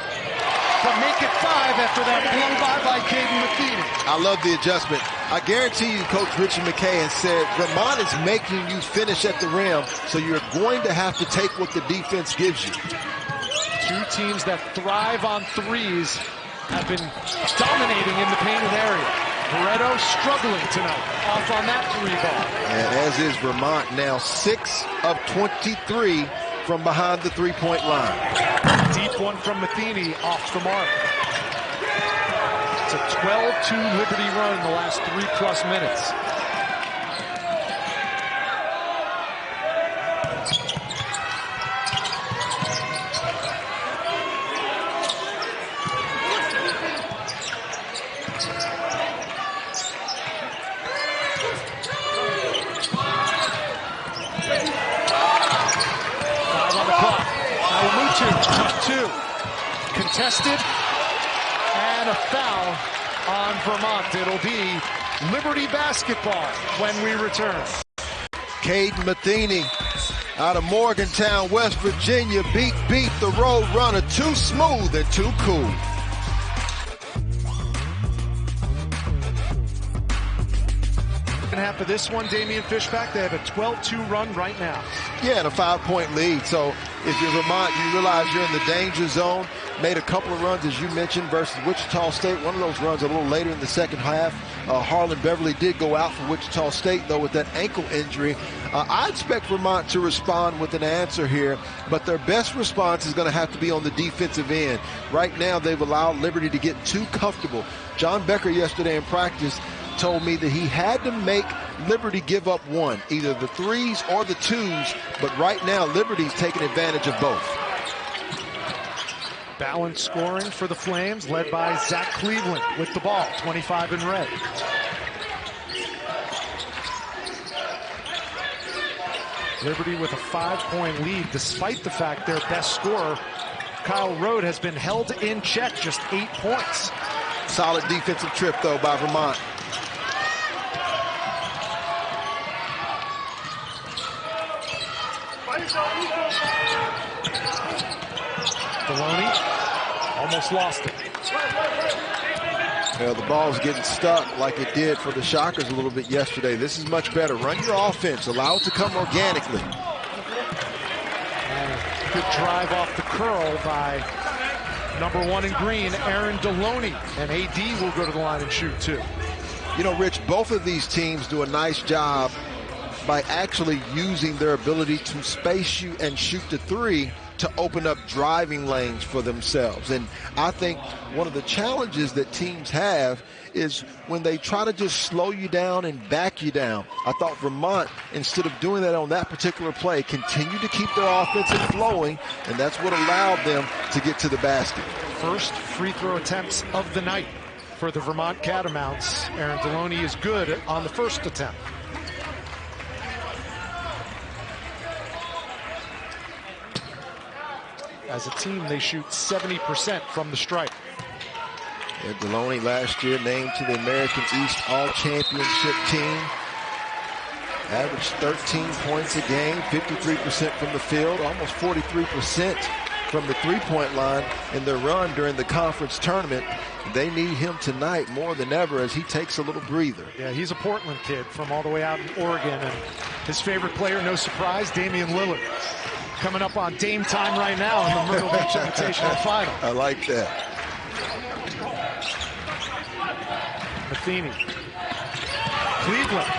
But make it 5 after that blown by Caden Matheny. I love the adjustment. I guarantee you, Coach Richie McKay has said, Vermont is making you finish at the rim, so you're going to have to take what the defense gives you. 2 teams that thrive on threes have been dominating in the painted area. Moretto struggling tonight, off on that 3 ball. And as is Vermont now 6 of 23 from behind the 3-point line. Deep one from Matheny, off the mark. It's a 12-2 Liberty run in the last 3+ minutes. Contested, and a foul on Vermont. It'll be Liberty basketball when we return. Caden Matheny out of Morgantown, West Virginia, beat the road runner. Too smooth and too cool. Second half of this one, Damian Fishback, they have a 12-2 run right now. Yeah, and a 5-point lead. So if you're Vermont, you realize you're in the danger zone. Made a couple of runs, as you mentioned, versus Wichita State. One of those runs a little later in the second half. Harlan Beverly did go out for Wichita State, though, with that ankle injury. I expect Vermont to respond with an answer here, but their best response is going to have to be on the defensive end. Right now, they've allowed Liberty to get too comfortable. John Becker yesterday in practice told me that he had to make Liberty give up one, either the threes or the twos, but right now Liberty's taking advantage of both. Balanced scoring for the Flames, led by Zach Cleveland with the ball, 25 in red. Liberty with a 5-point lead, despite the fact their best scorer, Kyle Rode, has been held in check, just 8 points. Solid defensive trip, though, by Vermont. Deloney almost lost it. Well, the ball's getting stuck like it did for the Shockers a little bit yesterday. This is much better. Run your offense. Allow it to come organically. And a good drive off the curl by #1 in green, Aaron Deloney. And AD will go to the line and shoot, too. You know, Rich, both of these teams do a nice job by actually using their ability to space you and shoot the three to open up driving lanes for themselves. And I think one of the challenges that teams have is when they try to just slow you down and back you down. I thought Vermont, instead of doing that on that particular play, continued to keep their offensive flowing, and that's what allowed them to get to the basket. First free throw attempts of the night for the Vermont Catamounts. Aaron Deloney is good on the first attempt. As a team, they shoot 70% from the stripe. Yeah, Deloney last year named to the American East All-Championship team. Averaged 13 points a game, 53% from the field, almost 43% from the three-point line in their run during the conference tournament. They need him tonight more than ever as he takes a little breather. Yeah, he's a Portland kid from all the way out in Oregon, and his favorite player, no surprise, Damian Lillard. Coming up on Dame time right now in the Myrtle Beach Invitational Final. I like that. Matheny. Cleveland.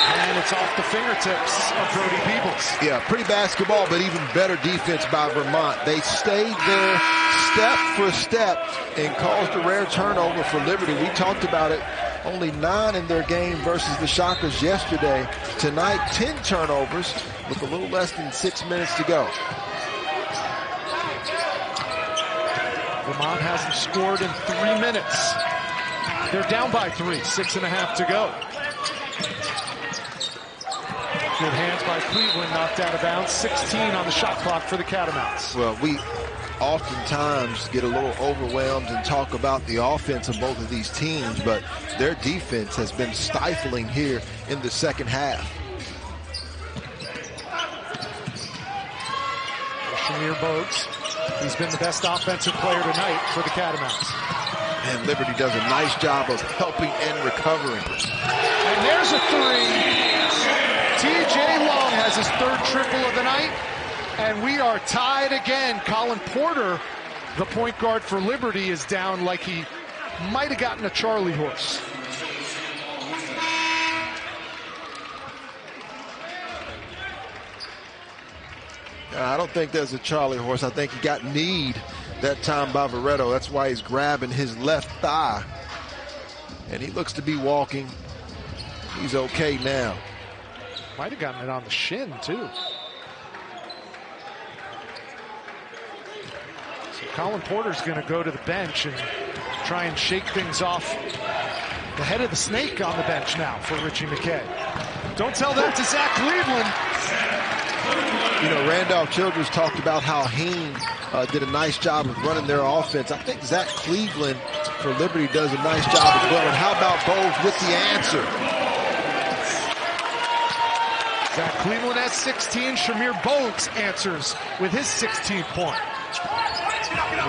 And it's off the fingertips of Brody Peebles. Yeah, pretty basketball, but even better defense by Vermont. They stayed there step for step and caused a rare turnover for Liberty. We talked about it. Only 9 in their game versus the Shockers yesterday. Tonight, 10 turnovers with a little less than 6 minutes to go. Vermont hasn't scored in 3 minutes. They're down by 3, 6.5 to go. Good hands by Cleveland, knocked out of bounds. 16 on the shot clock for the Catamounts. Well, we oftentimes get a little overwhelmed and talk about the offense of both of these teams, but their defense has been stifling here in the second half. Shamir Bogues, he's been the best offensive player tonight for the Catamounts. And Liberty does a nice job of helping and recovering. And there's a three. TJ Long has his 3rd triple of the night. And we are tied again. Colin Porter, the point guard for Liberty, is down like he might have gotten a Charlie horse. I don't think there's a Charlie horse. I think he got kneed that time by Veretto. That's why he's grabbing his left thigh. And he looks to be walking. He's okay now. Might have gotten it on the shin, too. So Colin Porter's going to go to the bench and try and shake things off. The head of the snake on the bench now for Richie McKay. Don't tell that to Zach Cleveland. You know, Randolph Childress talked about how Heen did a nice job of running their offense. I think Zach Cleveland for Liberty does a nice job as well. And how about Bowles with the answer? Zach Cleveland has 16. Shamir Bogues answers with his 16th point.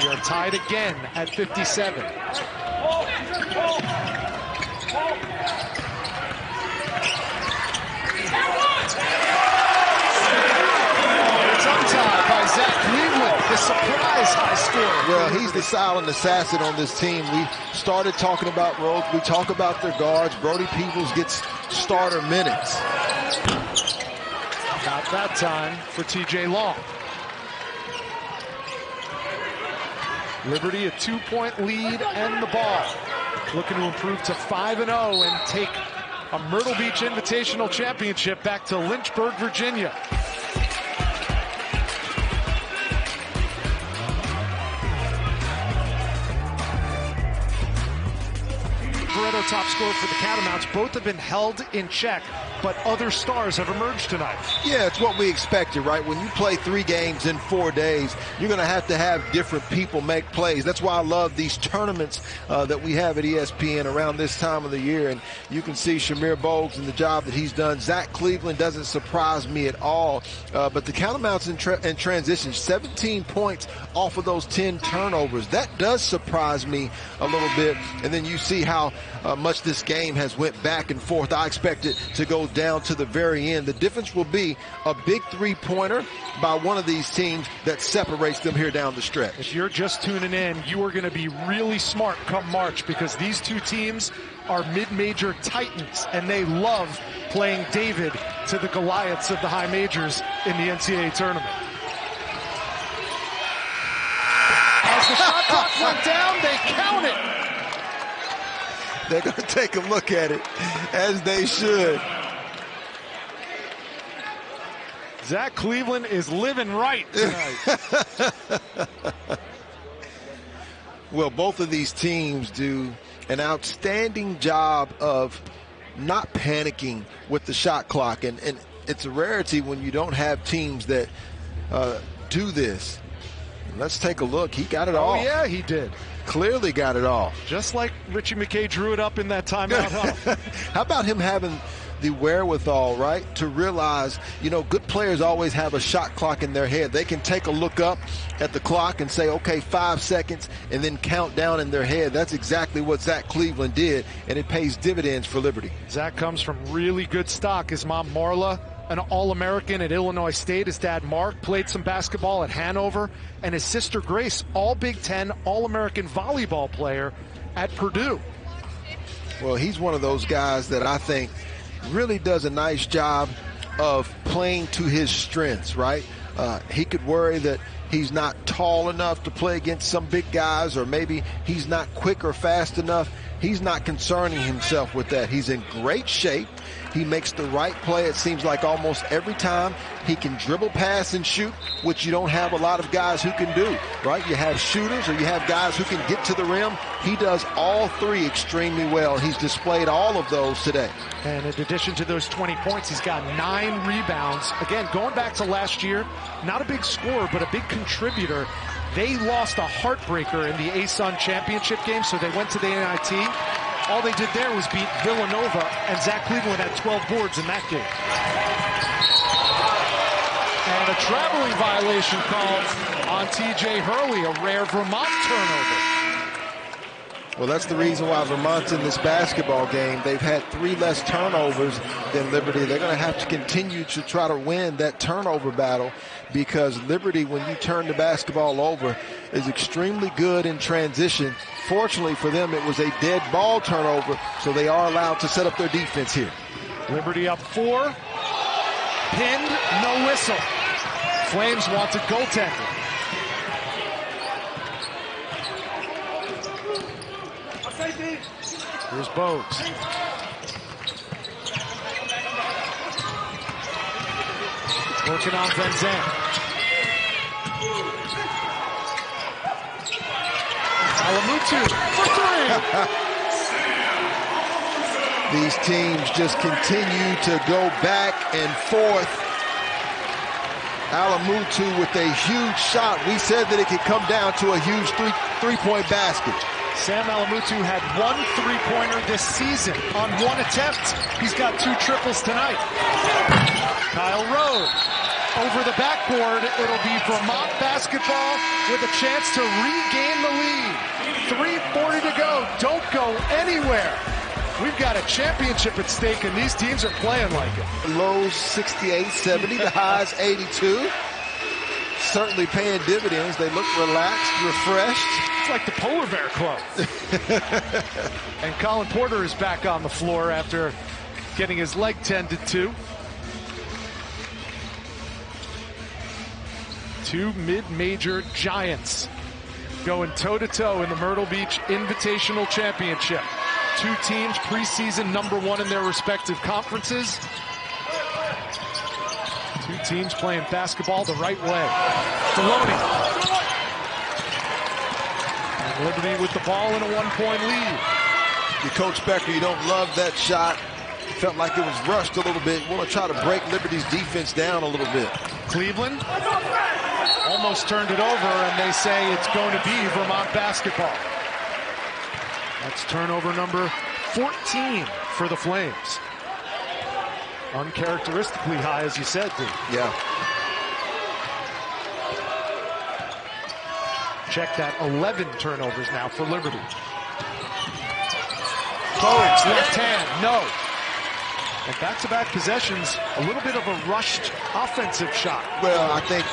We are tied again at 57. Tongue-tied by Zach Cleveland, the surprise high scorer. Well, he's the silent assassin on this team. We started talking about Rhodes. We talk about their guards. Brody Peebles gets starter minutes. Not that time for TJ Long. Liberty a 2-point lead and the ball. looking to improve to 5-0 and take a Myrtle Beach Invitational Championship back to Lynchburg, Virginia. Pareto top scorer for the Catamounts. Both have been held in check, but other stars have emerged tonight. Yeah, it's what we expected, right? When you play 3 games in 4 days, you're going to have different people make plays. That's why I love these tournaments that we have at ESPN around this time of the year. And you can see Shamir Bogues and the job that he's done. Zach Cleveland doesn't surprise me at all. But the Catamounts in transition, 17 points off of those 10 turnovers. That does surprise me a little bit. And then you see how much this game has went back and forth. I expect it to go down to the very end. The difference will be a big 3-pointer by one of these teams that separates them here down the stretch. If you're just tuning in, you are going to be really smart come March, because these two teams are mid-major titans, and they love playing David to the Goliaths of the high majors in the NCAA tournament. As the shot clock went down, they count it. They're going to take a look at it, as they should. Zach Cleveland is living right tonight. Well, both of these teams do an outstanding job of not panicking with the shot clock. And it's a rarity when you don't have teams that do this. Let's take a look. He got it all. Oh, yeah, he did. Clearly got it all. Just like Richie McKay drew it up in that timeout. How about him having the wherewithal, right, to realize, good players always have a shot clock in their head. They can take a look up at the clock and say, okay, 5 seconds, and then count down in their head. That's exactly what Zach Cleveland did, and it pays dividends for Liberty. Zach comes from really good stock. His mom, Marla, an All-American at Illinois State. His dad, Mark, played some basketball at Hanover. And his sister, Grace, all Big Ten All-American volleyball player at Purdue. Well, he's one of those guys that I think really does a nice job of playing to his strengths, right? He could worry that he's not tall enough to play against some big guys, or maybe he's not quick or fast enough. He's not concerning himself with that. He's in great shape. He makes the right play, it seems like, almost every time. He can dribble, pass, and shoot, which you don't have a lot of guys who can do, right? You have shooters, or you have guys who can get to the rim. He does all 3 extremely well. He's displayed all of those today. And in addition to those 20 points, he's got 9 rebounds. Again, going back to last year, not a big scorer, but a big contributor. They lost a heartbreaker in the ASUN championship game, so they went to the NIT. All they did there was beat Villanova, and Zach Cleveland had 12 boards in that game. And a traveling violation called on TJ Hurley, a rare Vermont turnover. Well, that's the reason why Vermont's in this basketball game. They've had 3 less turnovers than Liberty. They're going to have to continue to try to win that turnover battle, because Liberty, when you turn the basketball over, is extremely good in transition. Fortunately for them, it was a dead ball turnover, so they are allowed to set up their defense here. Liberty up 4. Pinned, no whistle. Flames want a goaltender. Here's Bogues. Working on Vincent. Alamutu for 3. These teams just continue to go back and forth. Alamutu with a huge shot. We said that it could come down to a huge three-point basket. Sam Alamutu had 1 3-pointer this season on 1 attempt. He's got 2 triples tonight. Kyle Rowe over the backboard. It'll be Vermont basketball with a chance to regain the lead. 3:40 to go. Don't go anywhere. We've got a championship at stake, and these teams are playing like it. Lows 68, 70, the highs 82. Certainly paying dividends. They look relaxed, refreshed. It's like the Polar Bear Club. And Colin Porter is back on the floor after getting his leg tended to. 2 mid-major giants going toe-to-toe in the Myrtle Beach Invitational Championship. Two teams preseason #1 in their respective conferences. Two teams playing basketball the right way. Filoni. And Liberty with the ball in a 1-point lead. You Coach Becker, you don't love that shot. Felt like it was rushed a little bit. You want to try to break Liberty's defense down a little bit. Cleveland almost turned it over, and they say it's going to be Vermont basketball. That's turnover number 14 for the Flames. Uncharacteristically high, as you said, Dee. Yeah. Check that, 11 turnovers now for Liberty. Bogues, left hand, no. And back-to-back possessions, a little bit of a rushed offensive shot. Well, I think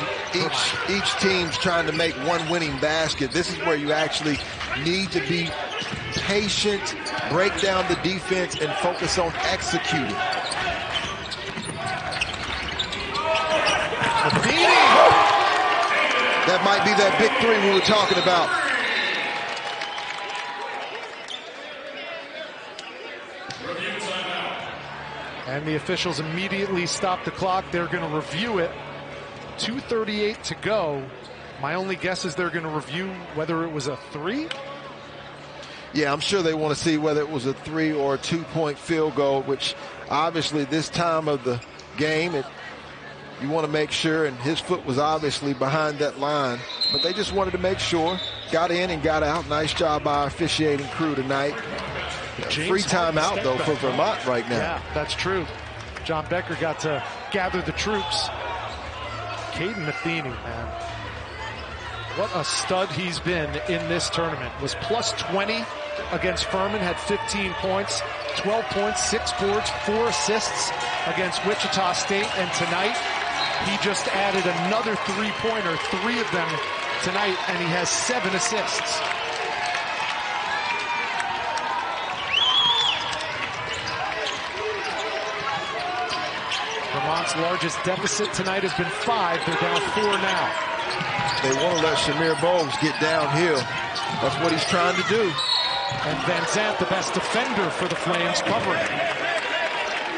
each team's trying to make one winning basket. This is where you actually need to be patient, break down the defense, and focus on executing. That might be that big three we were talking about. And the officials immediately stop the clock. They're going to review it. 2:38 to go. My only guess is they're going to review whether it was a 3. Yeah, I'm sure they want to see whether it was a 3 or a 2-point field goal, which obviously this time of the game, you want to make sure, and his foot was obviously behind that line. But they just wanted to make sure. Got in and got out. Nice job by our officiating crew tonight. Free timeout, though, for Vermont right now. Yeah, that's true. John Becker got to gather the troops. Caden Matheny, man. What a stud he's been in this tournament. Was plus 20 against Furman, had 15 points, 12 points, 6 boards, 4 assists against Wichita State. And tonight, he just added another 3-pointer, 3 of them tonight, and he has 7 assists. Vermont's largest deficit tonight has been 5. They're down 4 now. They want to let Shamir Bogues get downhill. That's what he's trying to do. And Van Zandt, the best defender for the Flames, covering.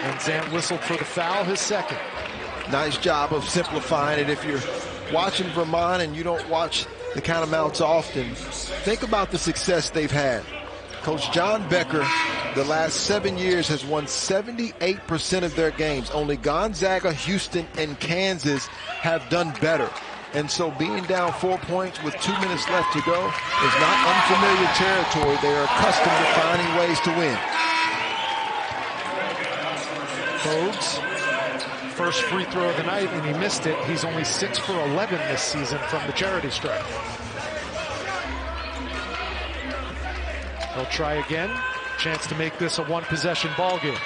Van Zandt whistled for the foul, his second. Nice job of simplifying it. If you're watching Vermont and you don't watch the Catamounts often, think about the success they've had. Coach John Becker, the last 7 years, has won 78% of their games. Only Gonzaga, Houston, and Kansas have done better. And so being down 4 points with 2 minutes left to go is not unfamiliar territory. They are accustomed to finding ways to win. Bogues, first free throw of the night, and he missed it. He's only 6 for 11 this season from the charity stripe. He'll try again. Chance to make this a 1-possession ball game.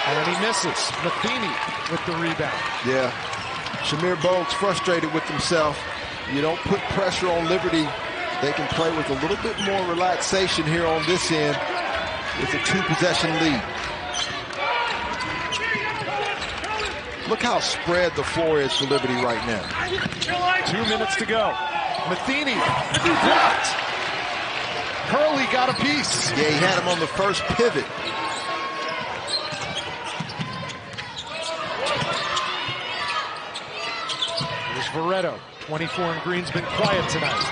And he misses. Matheny with the rebound. Yeah. Shamir Bogues frustrated with himself. You don't put pressure on Liberty. They can play with a little bit more relaxation here on this end with a 2-possession lead. Look how spread the floor is for Liberty right now. 2 minutes to go. Matheny blocked. Hurley got a piece. Yeah, he had him on the first pivot. Here's Veretto. 24 and green's been quiet tonight.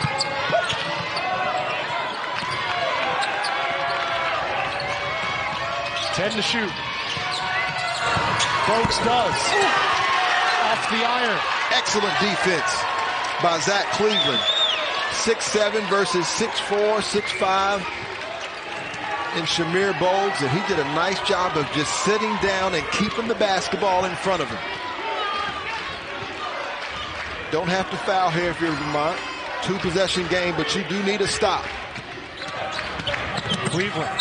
Ten to shoot. Bogues does. Off the iron. Excellent defense by Zach Cleveland. 6'7" versus 6'4", 6'5". And Shamir Bogues, and he did a nice job of just sitting down and keeping the basketball in front of him. Don't have to foul here if you're Vermont. 2-possession game, but you do need a stop. Cleveland.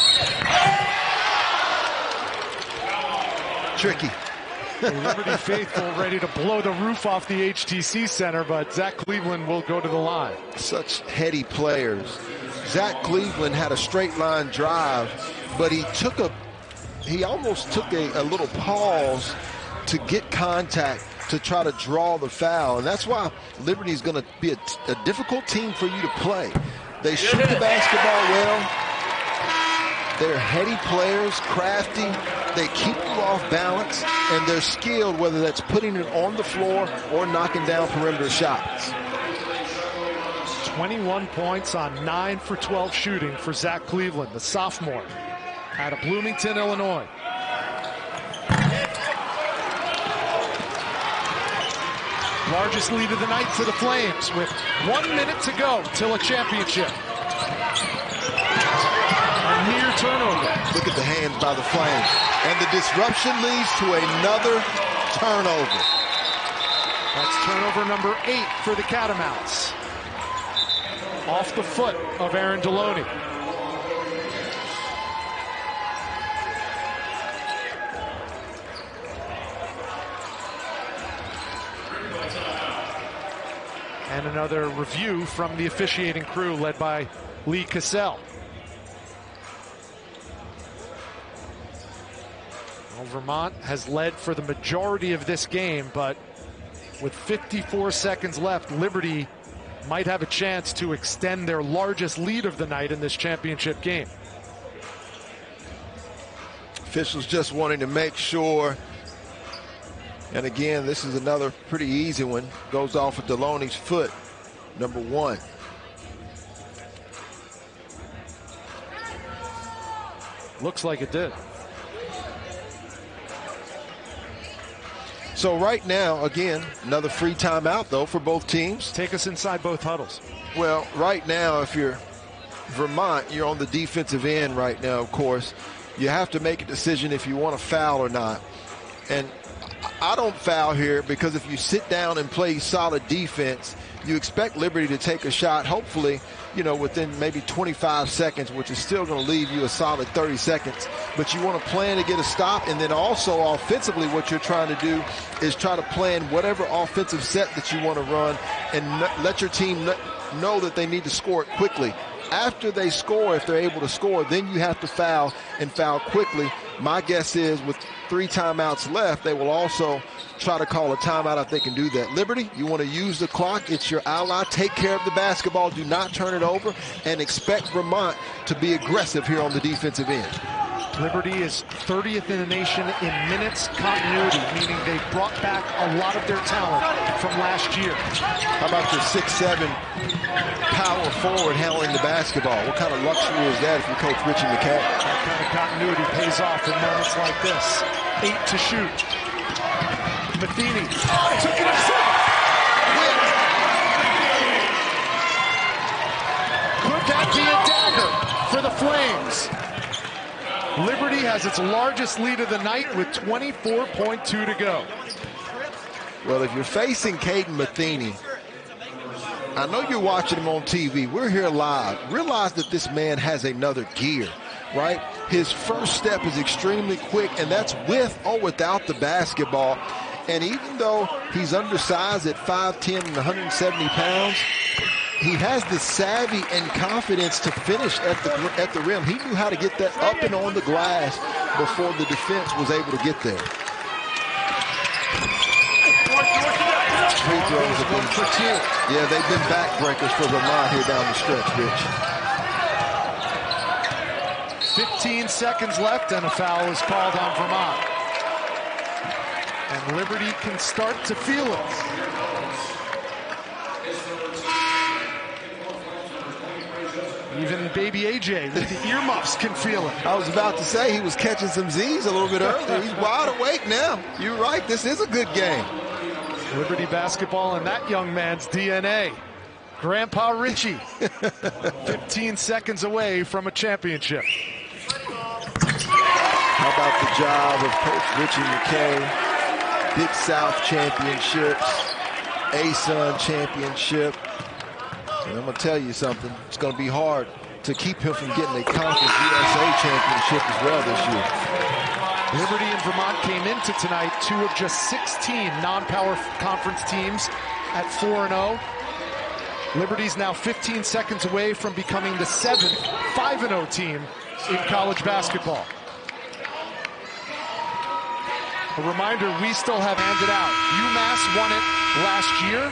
Tricky. The Liberty faithful ready to blow the roof off the HTC Center, but Zach Cleveland will go to the line. Such heady players. Zach Cleveland had a straight line drive, but he almost took a little pause to get contact to try to draw the foul. And that's why Liberty is going to be a difficult team for you to play. They shoot the basketball well. They're heady players, crafty. They keep you off balance, and they're skilled, whether that's putting it on the floor or knocking down perimeter shots. 21 points on 9 for 12 shooting for Zach Cleveland, the sophomore out of Bloomington, Illinois. Largest lead of the night for the Flames with 1 minute to go till a championship. A near turnover. Look at the hands by the Flames. And the disruption leads to another turnover. That's turnover number 8 for the Catamounts. Off the foot of Aaron Deloney. And another review from the officiating crew led by Lee Cassell. Well, Vermont has led for the majority of this game, but with 54 seconds left, Liberty might have a chance to extend their largest lead of the night in this championship game. Officials just wanting to make sure. And again, this is another pretty easy one. Goes off of Deloney's foot, number 1. Looks like it did. So right now, again, another free timeout, though, for both teams. Take us inside both huddles. Well, right now, if you're Vermont, you're on the defensive end right now, of course. You have to make a decision if you want to foul or not. And I don't foul here because if you sit down and play solid defense, you expect Liberty to take a shot, hopefully, you know, within maybe 25 seconds, which is still going to leave you a solid 30 seconds. But you want to plan to get a stop, and then also offensively what you're trying to do is try to plan whatever offensive set that you want to run and let your team know that they need to score it quickly. After they score, if they're able to score, then you have to foul and foul quickly. My guess is with 3 timeouts left, they will also try to call a timeout if they can do that. Liberty, you want to use the clock. It's your ally. Take care of the basketball. Do not turn it over, and expect Vermont to be aggressive here on the defensive end. Liberty is 30th in the nation in minutes continuity, meaning they brought back a lot of their talent from last year. How about your 6'7" power forward handling the basketball? What kind of luxury is that if you coach Richie McKay? That kind of continuity pays off in moments like this. 8 to shoot. Matheny took it himself. Could that be a dagger for the Flames? Liberty has its largest lead of the night with 24.2 to go. Well, if you're facing Caden Matheny, I know you're watching him on TV. We're here live. Realize that this man has another gear, right? His first step is extremely quick, and that's with or without the basketball. And even though he's undersized at 5'10" and 170 pounds, he has the savvy and confidence to finish at the rim. He knew how to get that up and on the glass before the defense was able to get there. Free throws have been for 2. Yeah, they've been backbreakers for Vermont here down the stretch, Rich. 15 seconds left, and a foul is called on Vermont. And Liberty can start to feel it. Even baby AJ with the earmuffs can feel it. I was about to say he was catching some Z's a little bit earlier. He's wide awake now. You're right. This is a good game. Liberty basketball in that young man's DNA. Grandpa Richie, 15 seconds away from a championship. How about the job of Coach Richie McKay? Big South championships, ASUN championship. And I'm going to tell you something. It's going to be hard to keep him from getting a Conference USA championship as well this year. Liberty and Vermont came into tonight 2 of just 16 non-power conference teams at 4-0. Liberty's now 15 seconds away from becoming the 7th 5-0 team in college basketball. A reminder, we still have handed out. UMass won it last year.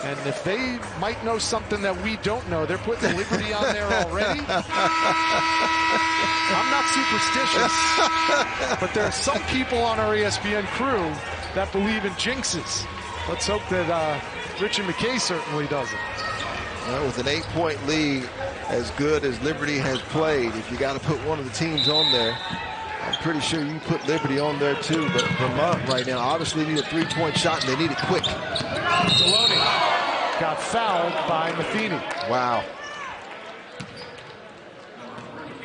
And if they might know something that we don't know, they're putting Liberty on there already. I'm not superstitious, but there are some people on our ESPN crew that believe in jinxes. Let's hope that Richard McKay certainly doesn't. Well, with an 8-point lead, as good as Liberty has played, if you got to put one of the teams on there, I'm pretty sure you put Liberty on there too. But Vermont right now obviously need a 3-point shot, and they need it quick. Maloney got fouled by Matheny. Wow.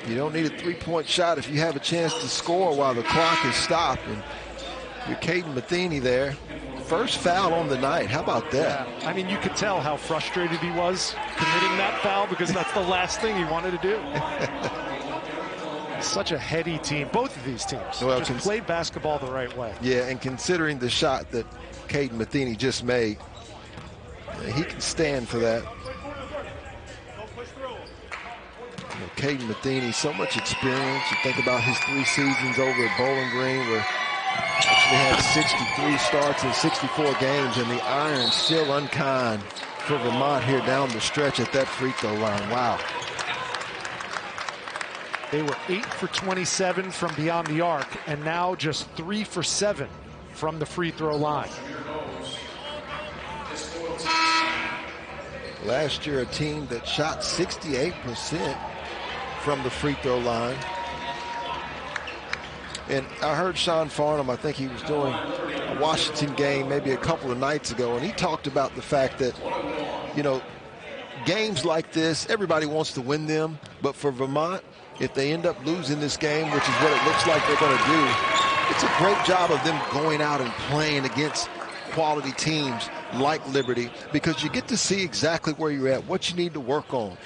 You don't need a 3-point shot if you have a chance to score while the clock is stopped. And you're Caden Matheny there. First foul on the night. How about that? Yeah. I mean, you could tell how frustrated he was committing that foul because that's the last thing he wanted to do. Such a heady team. Both of these teams just played basketball the right way. Yeah, and considering the shot that Caden Matheny just made, he can stand for that. Caden Matheny, so much experience. You think about his 3 seasons over at Bowling Green, where actually had 63 starts in 64 games, and the iron still unkind for Vermont here down the stretch at that free throw line. Wow. They were 8 for 27 from beyond the arc, and now just 3 for 7 from the free throw line. Last year, a team that shot 68% from the free throw line. And I heard Sean Farnham, I think he was doing a Washington game maybe a couple of nights ago, and he talked about the fact that, you know, games like this, everybody wants to win them, but for Vermont, if they end up losing this game, which is what it looks like they're going to do, it's a great job of them going out and playing against quality teams like Liberty, because you get to see exactly where you're at, what you need to work on.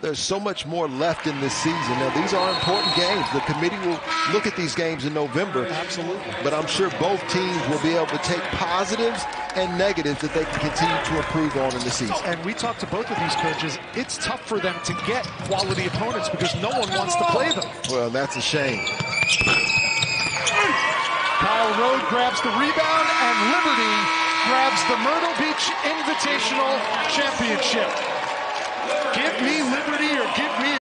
There's so much more left in this season. Now, these are important games. The committee will look at these games in November. Absolutely. But I'm sure both teams will be able to take positives and negatives that they can continue to improve on in the season. And we talked to both of these coaches. It's tough for them to get quality opponents because no one wants to play them. Well, that's a shame. Kyle Rode grabs the rebound, and Liberty grabs the Myrtle Beach Invitational Championship. Give me Liberty or give me